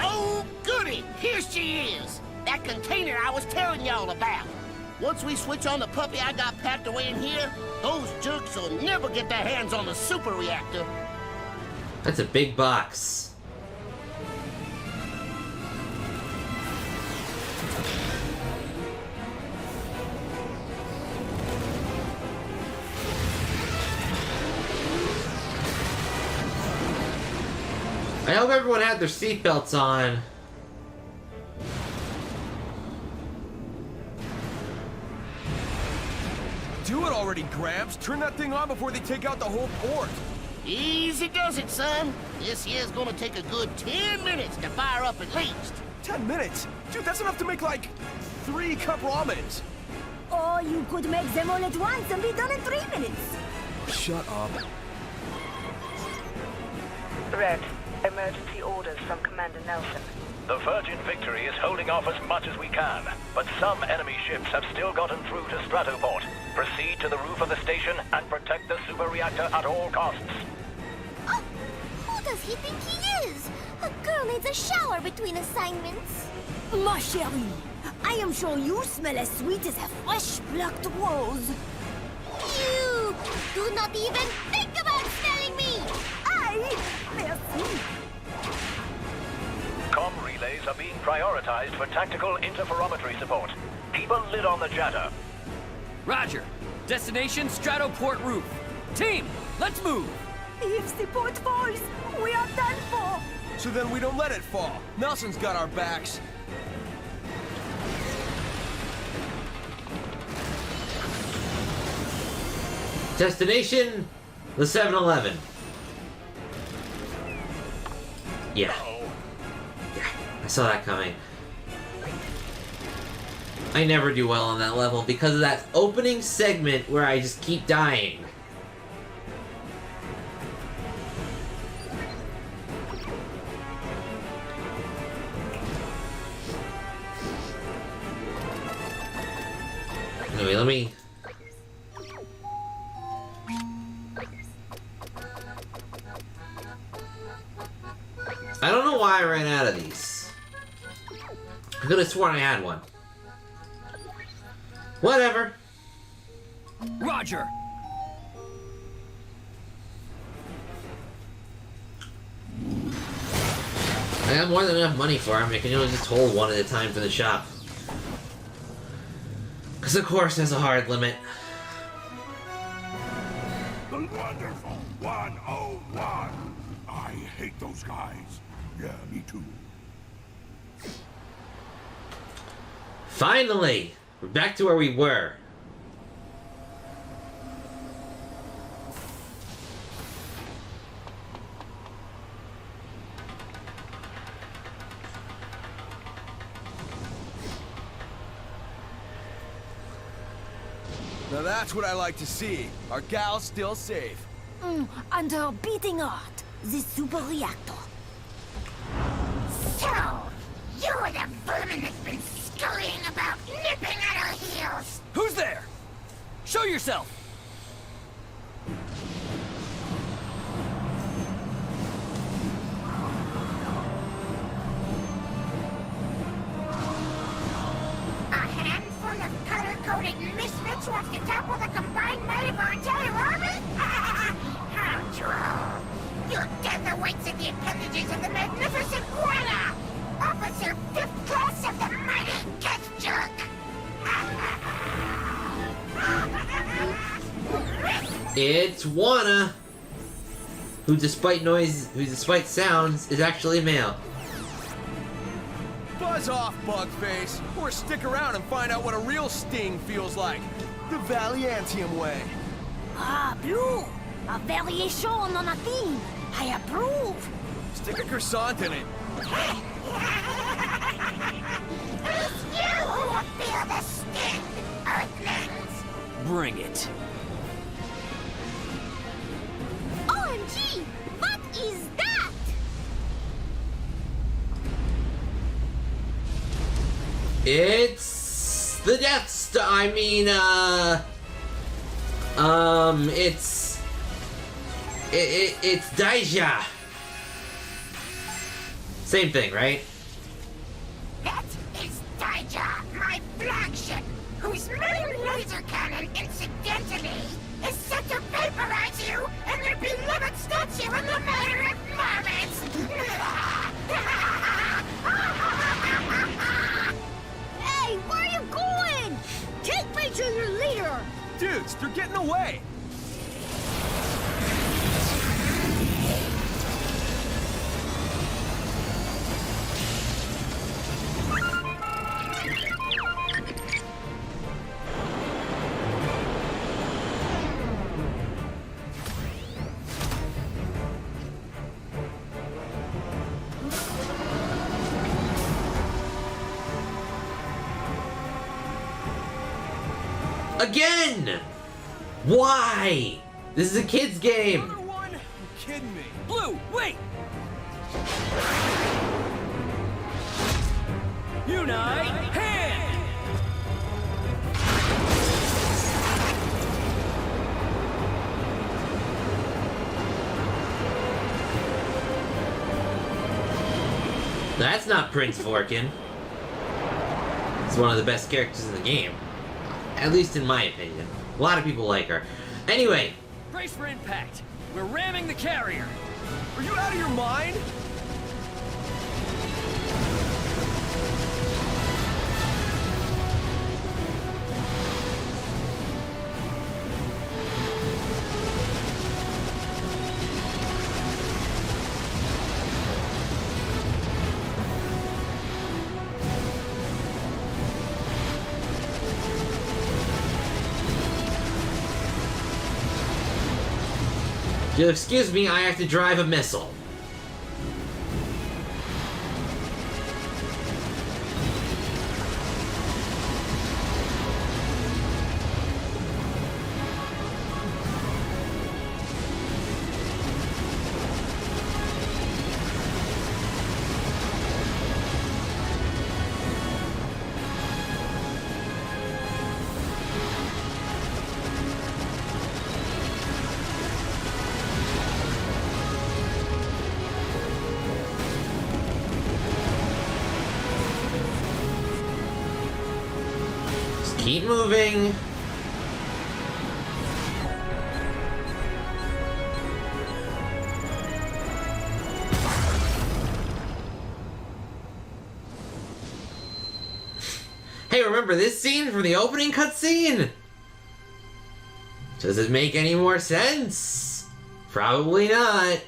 Oh, goody! Here she is! That container I was telling y'all about. Once we switch on the puppy I got packed away in here, those jerks will never get their hands on the super reactor. That's a big box. I hope everyone had their seatbelts on. Do it already, Gramps. Turn that thing on before they take out the whole port. Easy does it, son. This here's gonna take a good 10 minutes to fire up at least. 10 minutes? Dude, that's enough to make like 3 cup ramens. Or you could make them all at once and be done in 3 minutes. Shut up. Red, emergency orders from Commander Nelson. The Virgin Victory is holding off as much as we can, but some enemy ships have still gotten through to Stratoport. Proceed to the roof of the station and protect the super reactor at all costs. Oh, who does he think he is? A girl needs a shower between assignments. Ma chérie, I am sure you smell as sweet as a fresh plucked rose. You do not even think about smelling me! Aye, merci. Com relays are being prioritized for tactical interferometry support. Keep a lid on the chatter. Roger. Destination Stratoport roof. Team, let's move! If the port falls, we are done for. So then we don't let it fall. Nelson's got our backs. Destination, the 7-Eleven. Yeah. Yeah, I saw that coming. I never do well on that level because of that opening segment where I just keep dying. Anyway, let me... I don't know why I ran out of these. I could have sworn I had one. Whatever. Roger! I got more than enough money for him. I can only just hold one at a time for the shop. Because of course there's a hard limit. The wonderful 101! I hate those guys. Yeah, me too. Finally! We're back to where we were. Now that's what I like to see. Our gal's still safe. Under a beating heart, the super reactor. So, you were the vermin that's been scurrying about, nipping at our heels. Who's there? Show yourself! A handful of color-coded misfits wants to topple the combined might of our entire army? How droll! You'll dead the weights of the appendages of the magnificent Guana! Officer 5th class of the mighty Death Jerk! It's Wanna, who despite sounds, is actually male. Buzz off, Bugface! Or stick around and find out what a real sting feels like. The Valiantium way. Ah, Blue! A variation on a theme. I approve. Stick a croissant in it. It's you who will feel the sting, Earthlings! Bring it. OMG! What is that? It's the Death Star. I mean, it's Daija. Same thing, right? That is Daija, my flagship, whose main laser cannon, incidentally, is set to vaporize you and your beloved statue in the matter of moments! Hey, where are you going? Take me to your leader. Dudes, they're getting away. Again! Why? This is a kid's game. Another one? You kidding me? Blue, wait! Unite, hand! That's not Prince Vorkin. He's one of the best characters in the game. At least in my opinion. A lot of people like her. Anyway. Brace for impact. We're ramming the carrier. Are you out of your mind? You'll excuse me, I have to drive a missile. Keep moving. Hey, remember this scene from the opening cutscene? Does it make any more sense? Probably not.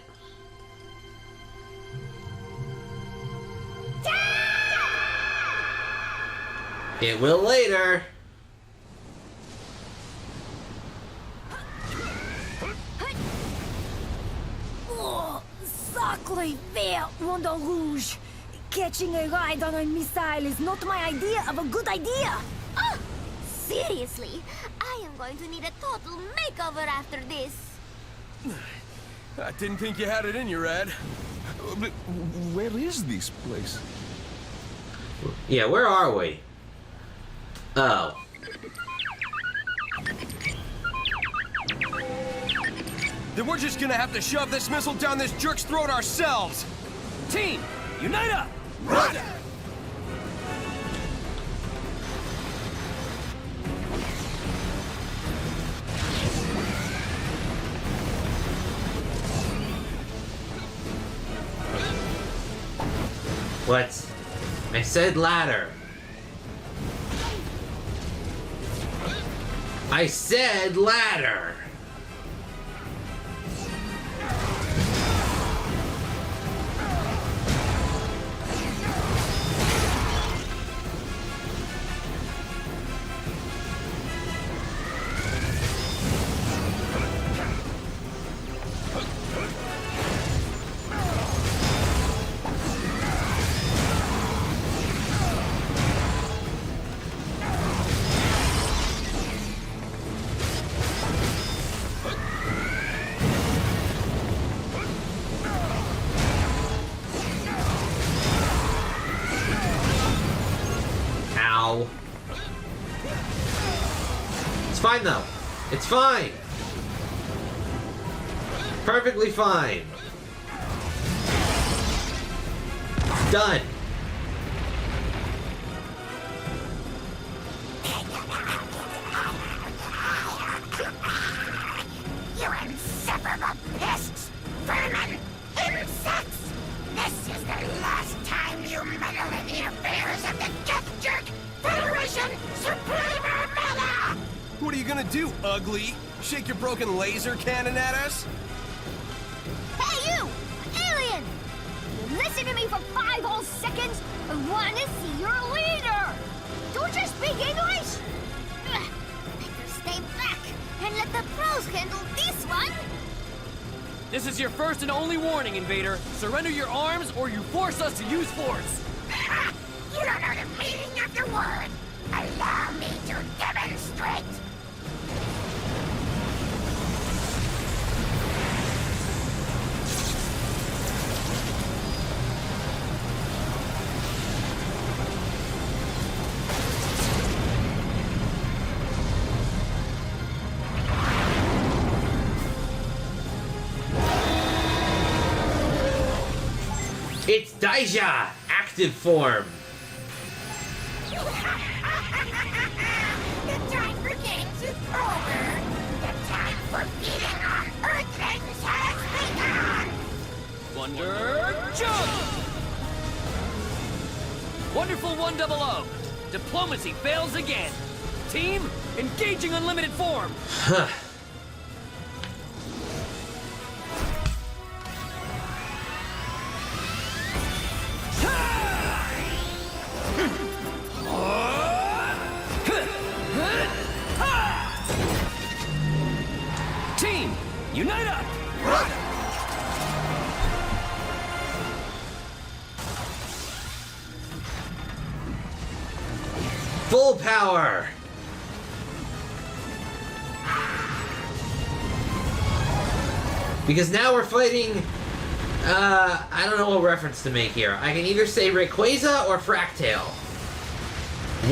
It will later. Oh, sacré vert, Wonder Rouge. Catching a ride on a missile is not my idea of a good idea. Ah, seriously, I am going to need a total makeover after this. I didn't think you had it in you, Red. But where is this place? Yeah, where are we? Oh. Then we're just gonna have to shove this missile down this jerk's throat ourselves. Team, unite up! Run! What? I said ladder. I said ladder. Ow. It's fine though. It's fine. Perfectly fine. Done. You inseparable pests, vermin, insects! This is the last time you meddle in the affairs of the Death Jerk Federation Supreme Armada! What are you gonna do, ugly? Shake your broken laser cannon at us? Hey, you! Alien! You listen to me for 5 whole seconds. I want to see your leader! Don't you speak English? Ugh, better stay back and let the pros handle this one! This is your first and only warning, Invader. Surrender your arms or you force us to use force. You don't know the meaning of the word. Allow me to demonstrate. It's Daija! Active form! The time for games is over. The time for feeding on Earthlings has begun. Wonder Jump! Wonderful 100. Diplomacy fails again. Team, engaging unlimited form. Huh. Team, unite up! Full power! Because now we're fighting, I don't know what reference to make here. I can either say Rayquaza or Fractail.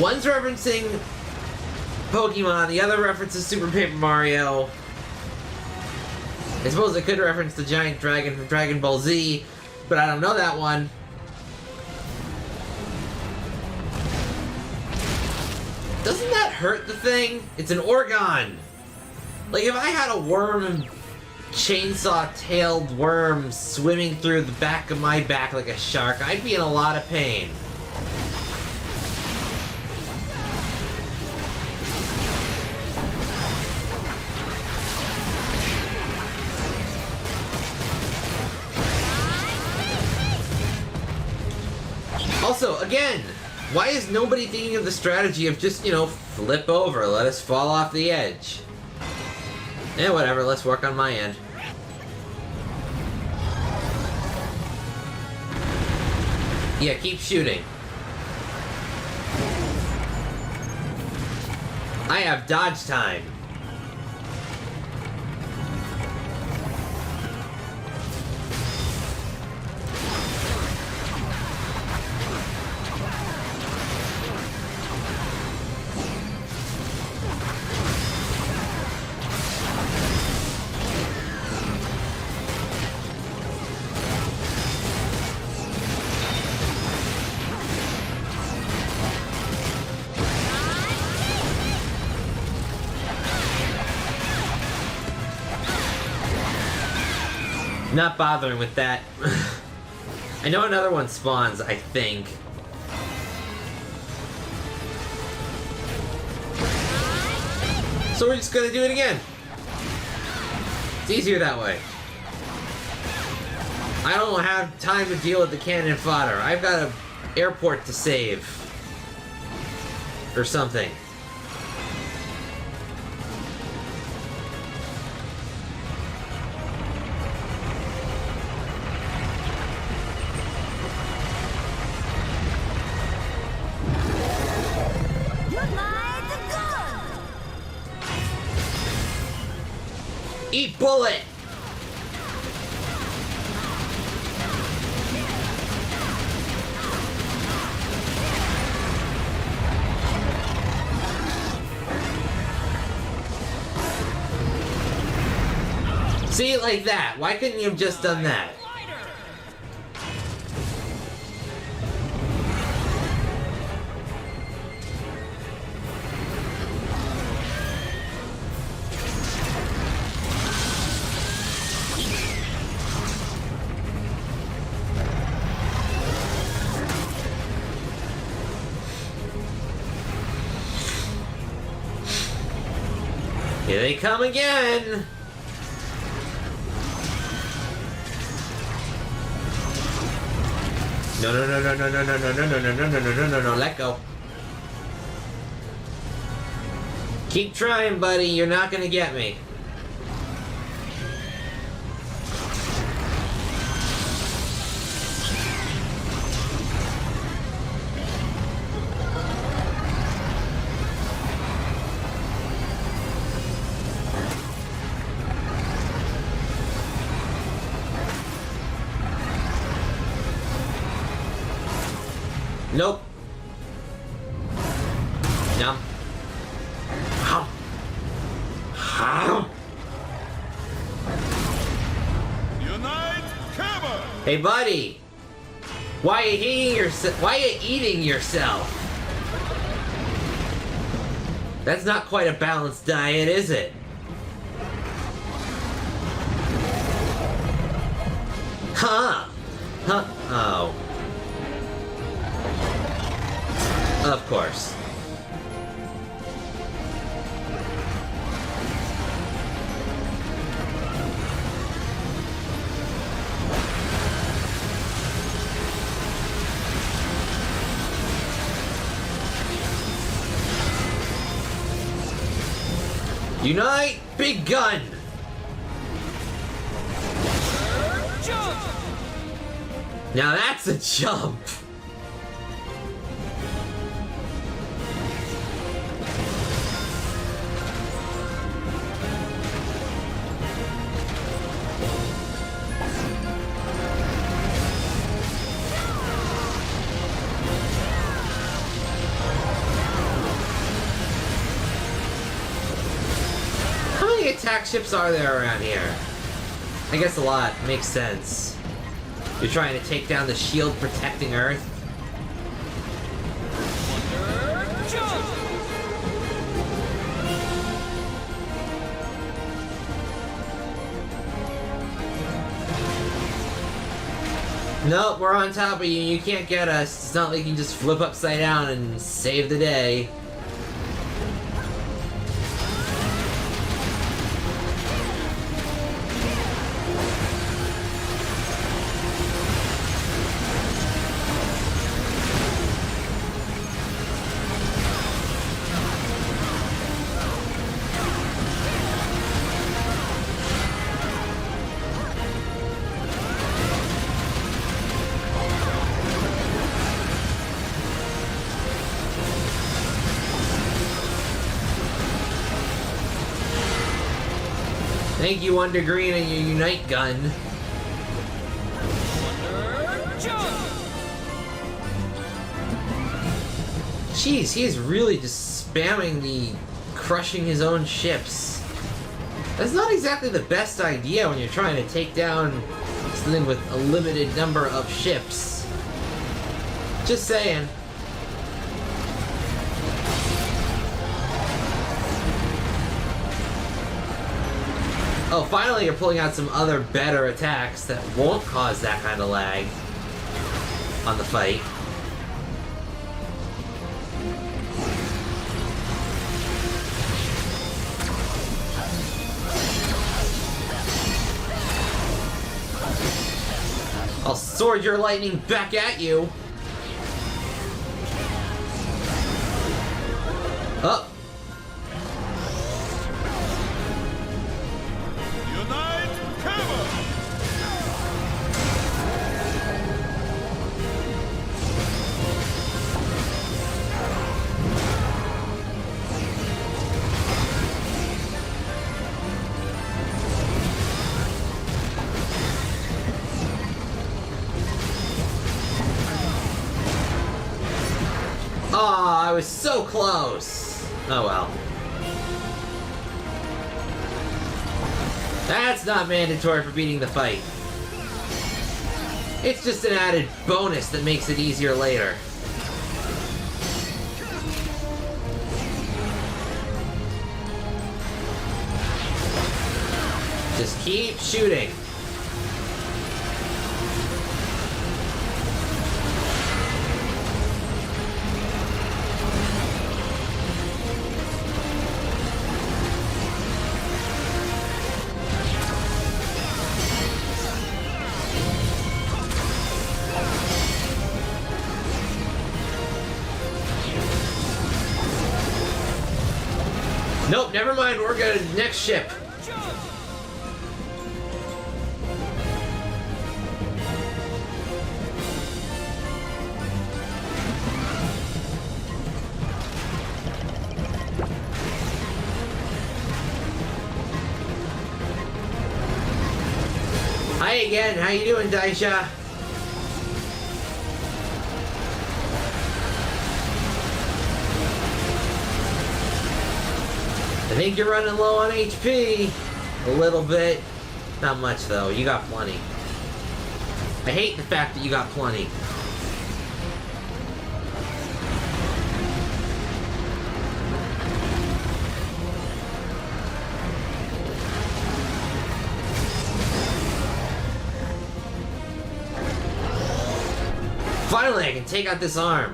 One's referencing Pokemon, the other references Super Paper Mario. I suppose it could reference the giant dragon from Dragon Ball Z, but I don't know that one. Doesn't that hurt the thing? It's an orgon! Like, if I had a worm, chainsaw-tailed worm swimming through the back of my back like a shark, I'd be in a lot of pain. Also, again, why is nobody thinking of the strategy of just, you know, flip over, let us fall off the edge? Eh, whatever, let's work on my end. Yeah, keep shooting. I have dodge time. Not bothering with that. I know another one spawns, I think. So we're just gonna do it again. It's easier that way. I don't have time to deal with the cannon fodder. I've got an airport to save. Or something. Eat bullet! See, like that. Why couldn't you have just done that? Here they come again! No, no, no, no, no, no, no, no, no, no, no, no, no, no, no, no, let go. Keep trying, buddy, you're not gonna get me. Nope. No. How? How? Unite, cover! Hey, buddy. Why are you eating yourself? Why are you eating yourself? That's not quite a balanced diet, is it? Huh? Huh? Oh. Of course. Unite, big gun! Jump! Now that's a jump! Attack ships are there around here? I guess a lot. Makes sense. You're trying to take down the shield protecting Earth? Nope, we're on top of you. You can't get us. It's not like you can just flip upside down and save the day. Thank you, Wonder Green, and your Unite gun. Jeez, he is really just spamming the crushing his own ships. That's not exactly the best idea when you're trying to take down something with a limited number of ships. Just saying. Oh, finally you're pulling out some other better attacks that won't cause that kind of lag on the fight. I'll sword your lightning back at you. Oh. I was so close. Oh well. That's not mandatory for beating the fight. It's just an added bonus that makes it easier later. Just keep shooting. Nope, never mind, we're going to the next ship. Hi again, how you doing, Daisha? I think you're running low on HP. A little bit. Not much, though. You got plenty. I hate the fact that you got plenty. Finally, I can take out this arm.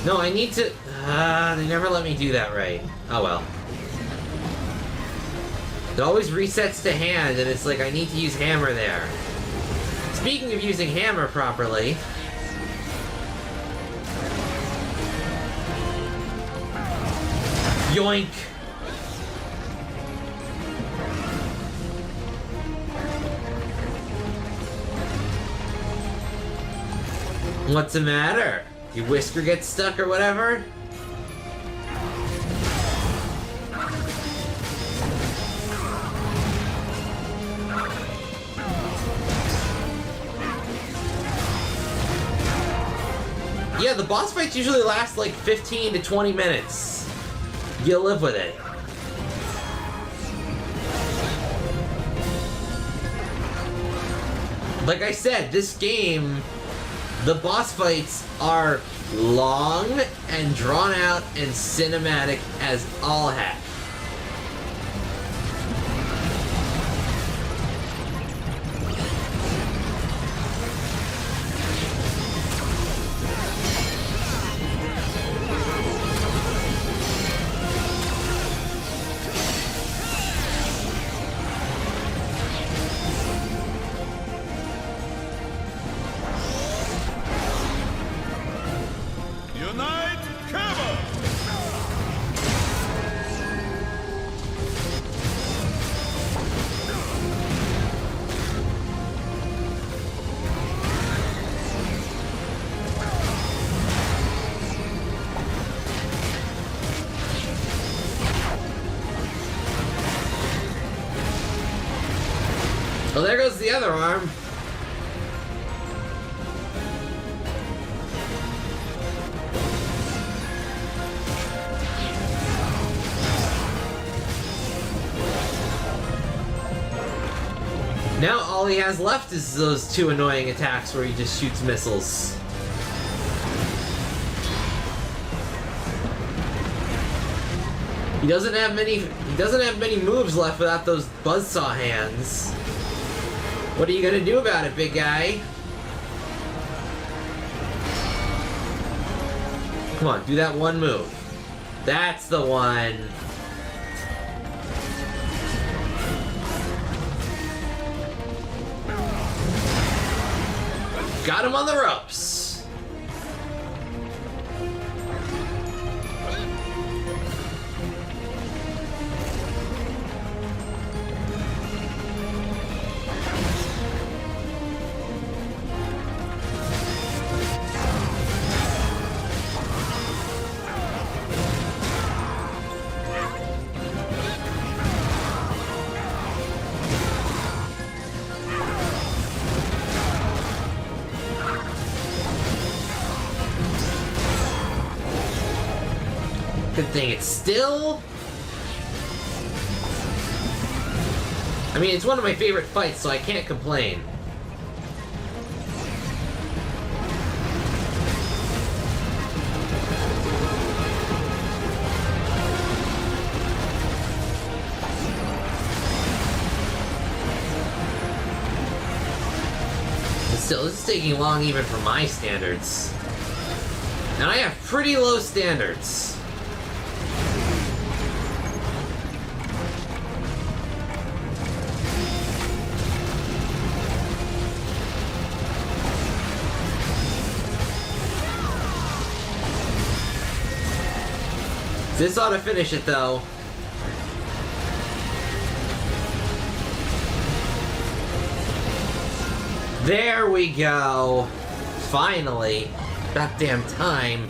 No, I need to... they never let me do that right. Oh well. It always resets to hand, and it's like I need to use hammer there. Speaking of using hammer properly... Yoink! What's the matter? Your whisker gets stuck or whatever? Yeah, the boss fights usually last like 15 to 20 minutes. You live with it. Like I said, this game, the boss fights are long and drawn out and cinematic as all heck. Unite, Kama! Well, there goes the other arm. Now all he has left is those two annoying attacks where he just shoots missiles. He doesn't have many moves left without those buzzsaw hands. What are you gonna do about it, big guy? Come on, do that one move. That's the one. Got him on the ropes. Good thing it's still... I mean, it's one of my favorite fights, so I can't complain. But still, this is taking long even for my standards. And I have pretty low standards. This ought to finish it, though. There we go. Finally. About damn time.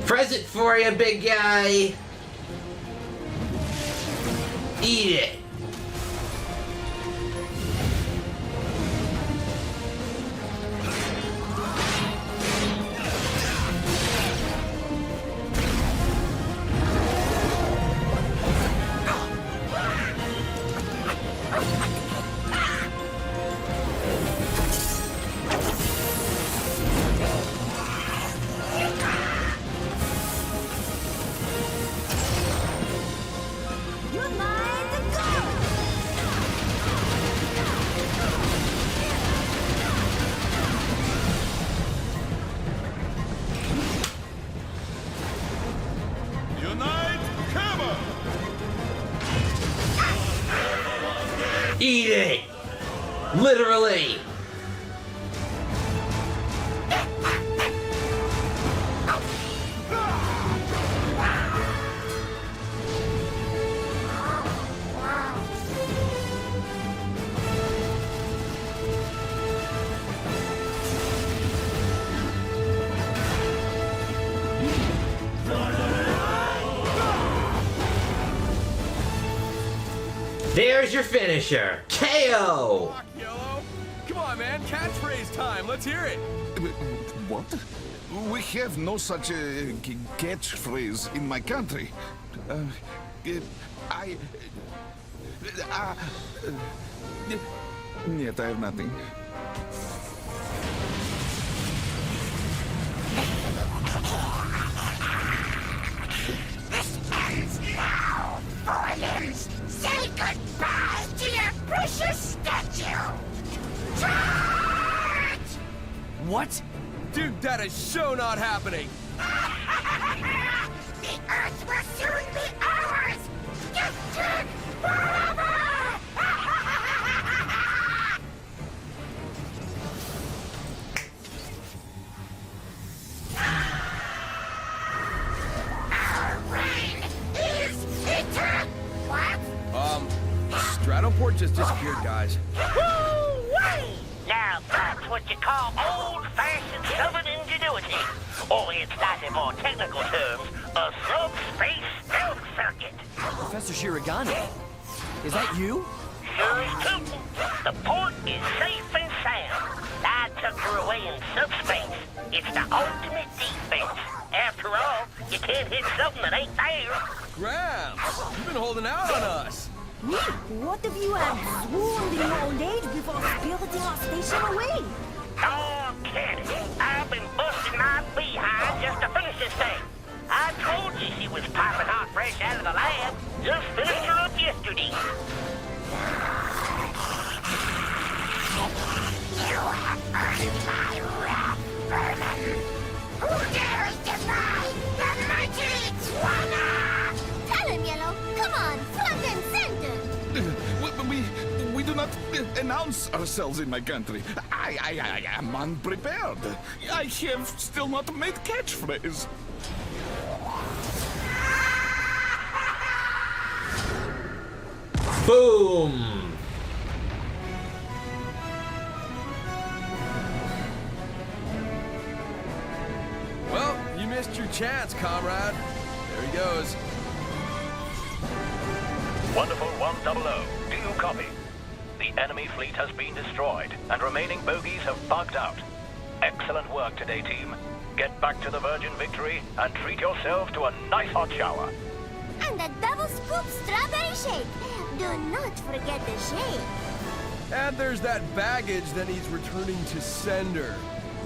Present for you, big guy. Eat it. Unite, go! There's your finisher. KO! Fuck, Yellow. Come on, man. Catchphrase time. Let's hear it. What? We have no such catchphrase in my country. Yet I have nothing. Say goodbye to your precious statue! Charge! What? Dude, that is so not happening. The Earth will soon be ours! Gifted forever! Our reign is eternal! What? Stratoport just disappeared, guys. Woo-wee! Now that's what you call old-fashioned Southern ingenuity. Only it's not in more technical terms, a subspace stealth circuit. Professor Shirogane? Is that you? Sure is tootin'. The port is safe and sound. I took her away in subspace. It's the ultimate defense. After all, you can't hit something that ain't there. Grams, you've been holding out on us. What if you had swooned in your old age before spiriting our station away? Oh, kid, I've been busting my behind just to finish this thing. I told you she was popping hot fresh out of the lab. Just finished her up yesterday. You have earned my wrath, vermin! Who dares defy the mighty Tijuana? Tell him, Yellow. Come on, front and center. We do not announce ourselves in my country. I am unprepared. I have still not made catchphrase. Boom! Well, you missed your chance, comrade. There he goes. Wonderful 100. Do you copy? The enemy fleet has been destroyed, and remaining bogies have bugged out. Excellent work today, team. Get back to the Virgin Victory and treat yourselves to a nice hot shower. And a double scoop strawberry shake. Do not forget the shake. And there's that baggage that needs returning to sender.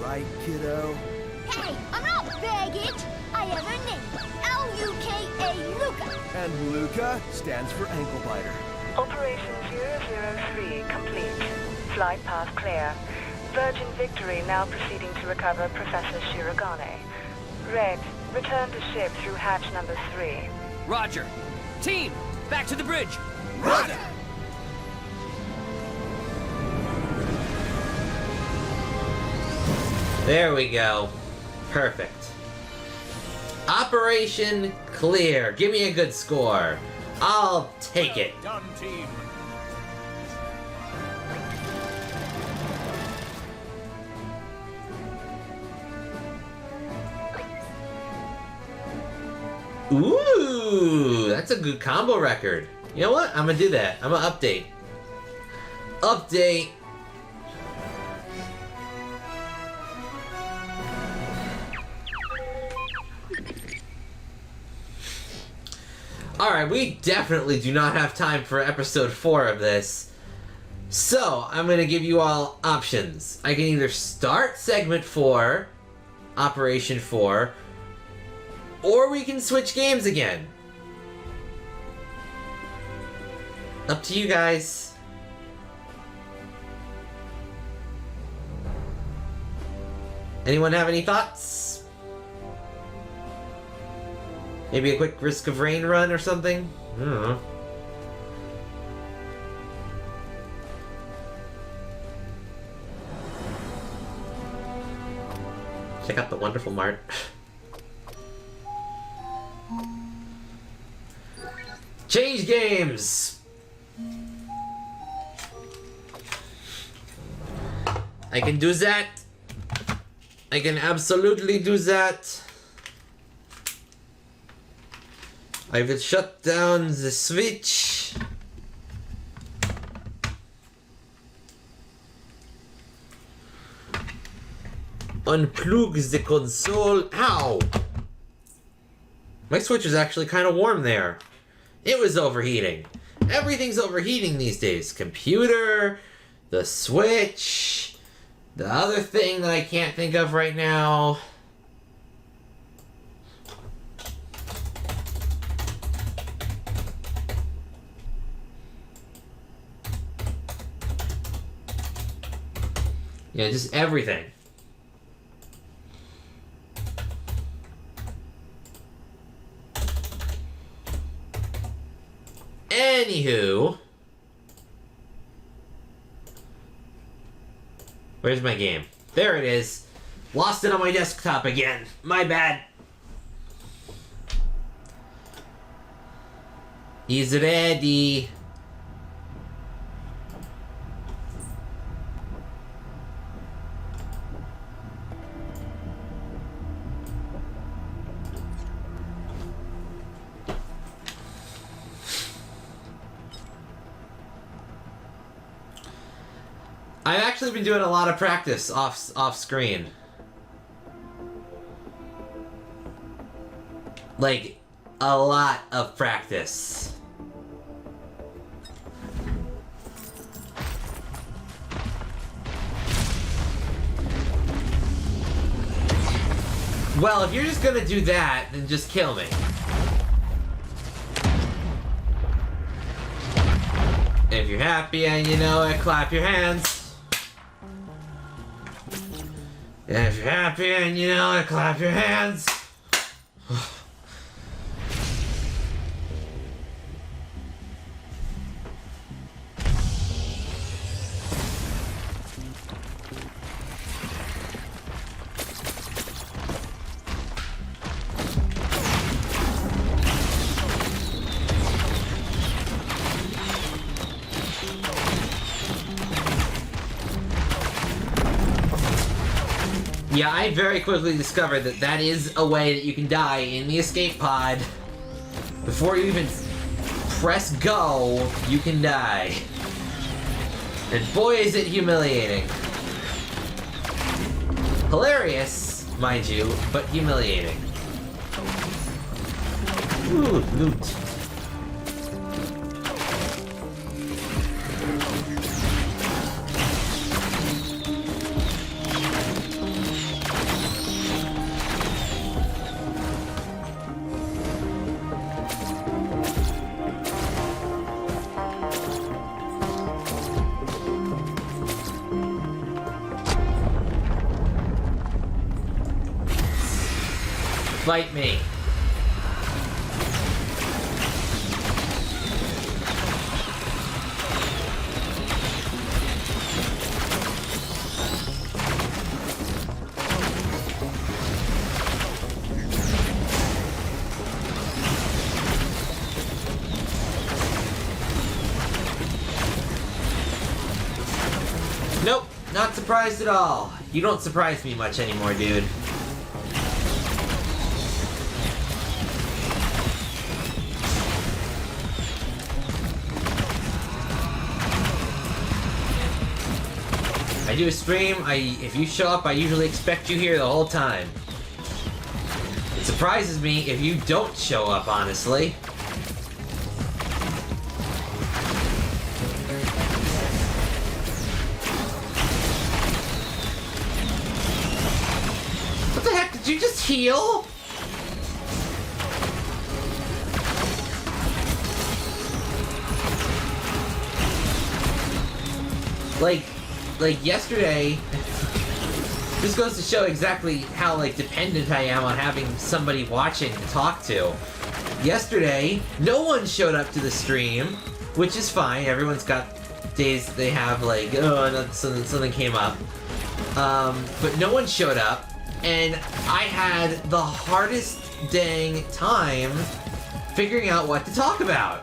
Right, kiddo? Hey, I'm not baggage. I have a name. L-U-K-A Luca. And Luca stands for ankle biter. Operation 003 complete. Flight path clear. Virgin Victory now proceeding to recover Professor Shirogane. Red, return to ship through hatch number 3. Roger. Team, back to the bridge. Roger! There we go. Perfect. Operation clear. Give me a good score. I'll take it. Done, team. Ooh, that's a good combo record. You know what? I'm gonna do that. I'm gonna update. Update. Alright, we definitely do not have time for episode 4 of this. So, I'm gonna give you all options. I can either start segment 4, Operation 4, or we can switch games again. Up to you guys. Anyone have any thoughts? Maybe a quick Risk of Rain run or something? I don't know. Check out the wonderful mart. Change games! I can do that. I can absolutely do that. I will shut down the switch. unplug the console. Ow! My Switch was actually kind of warm there. It was overheating. Everything's overheating these days. Computer, the Switch, the other thing that I can't think of right now. Yeah, just everything. Anywho, where's my game? There it is. Lost it on my desktop again. My bad. He's ready. I've actually been doing a lot of practice off screen. Like, a lot of practice. Well, if you're just gonna do that, then just kill me. If you're happy and you know it, clap your hands. And if you're happy and you know it, clap your hands. Yeah, I very quickly discovered that that is a way that you can die in the escape pod. Before you even press go, you can die. And boy is it humiliating. Hilarious, mind you, but humiliating. Ooh, loot. Fight me. Nope, not surprised at all. You don't surprise me much anymore, dude. I do a stream, if you show up, I usually expect you here the whole time. It surprises me if you don't show up, honestly. What the heck, did you just heal? Like yesterday, this goes to show exactly how like dependent I am on having somebody watching to talk to. Yesterday, no one showed up to the stream, which is fine. Everyone's got days they have like, oh, something came up. But no one showed up, and I had the hardest dang time figuring out what to talk about.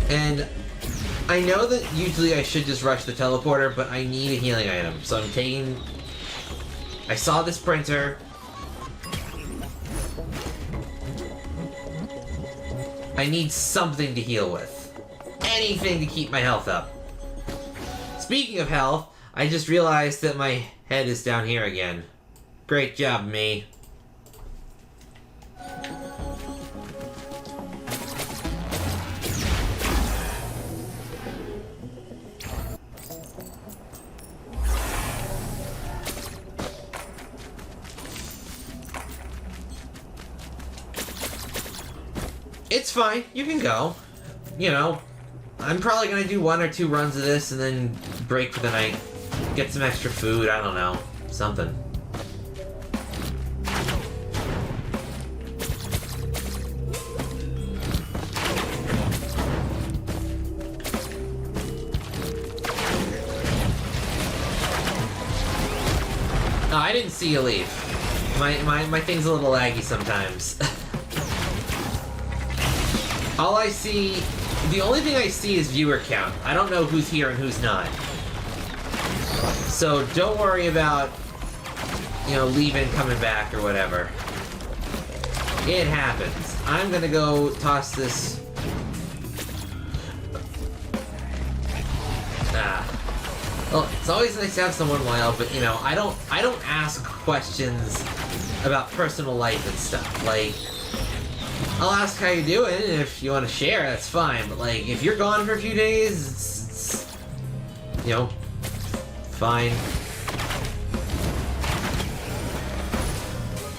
And I know that usually I should just rush the teleporter, but I need a healing item. So I'm taking... I saw this printer. I need something to heal with. Anything to keep my health up. Speaking of health, I just realized that my head is down here again. Great job, me. It's fine, you can go. You know, I'm probably gonna do 1 or 2 runs of this and then break for the night. Get some extra food, I don't know. Something. Oh, I didn't see you leave. My thing's a little laggy sometimes. All I see... The only thing I see is viewer count. I don't know who's here and who's not. So don't worry about, you know, leaving, coming back, or whatever. It happens. I'm gonna go toss this... Well, it's always nice to have someone wild, but, you know, I don't ask questions about personal life and stuff. Like... I'll ask how you're doing, and if you want to share, that's fine. But, like, if you're gone for a few days, it's you know, fine.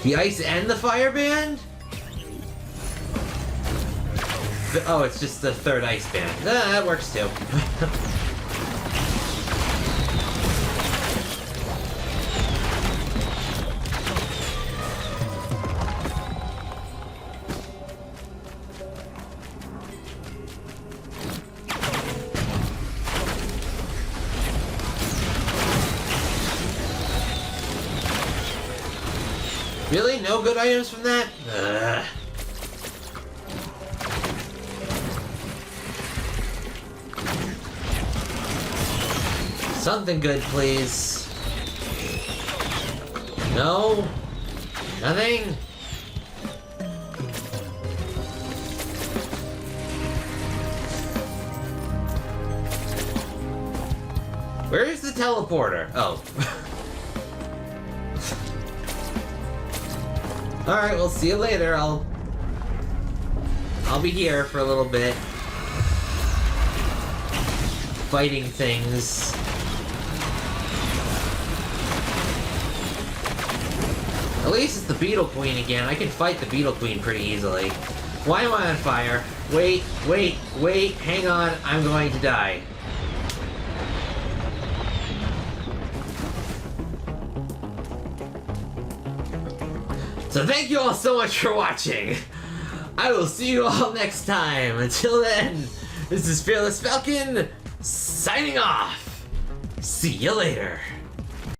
The ice and the fire band? Oh, it's just the 3rd ice band. That works too. Really? No good items from that? Ugh. Something good, please. No? Nothing? Where's the teleporter? Oh. Alright, we'll see you later. I'll be here for a little bit. Fighting things. At least it's the Beetle Queen again. I can fight the Beetle Queen pretty easily. Why am I on fire? Wait, hang on. I'm going to die. So thank you all so much for watching. I will see you all next time. Until then, this is Fearless Falcon, signing off. See you later.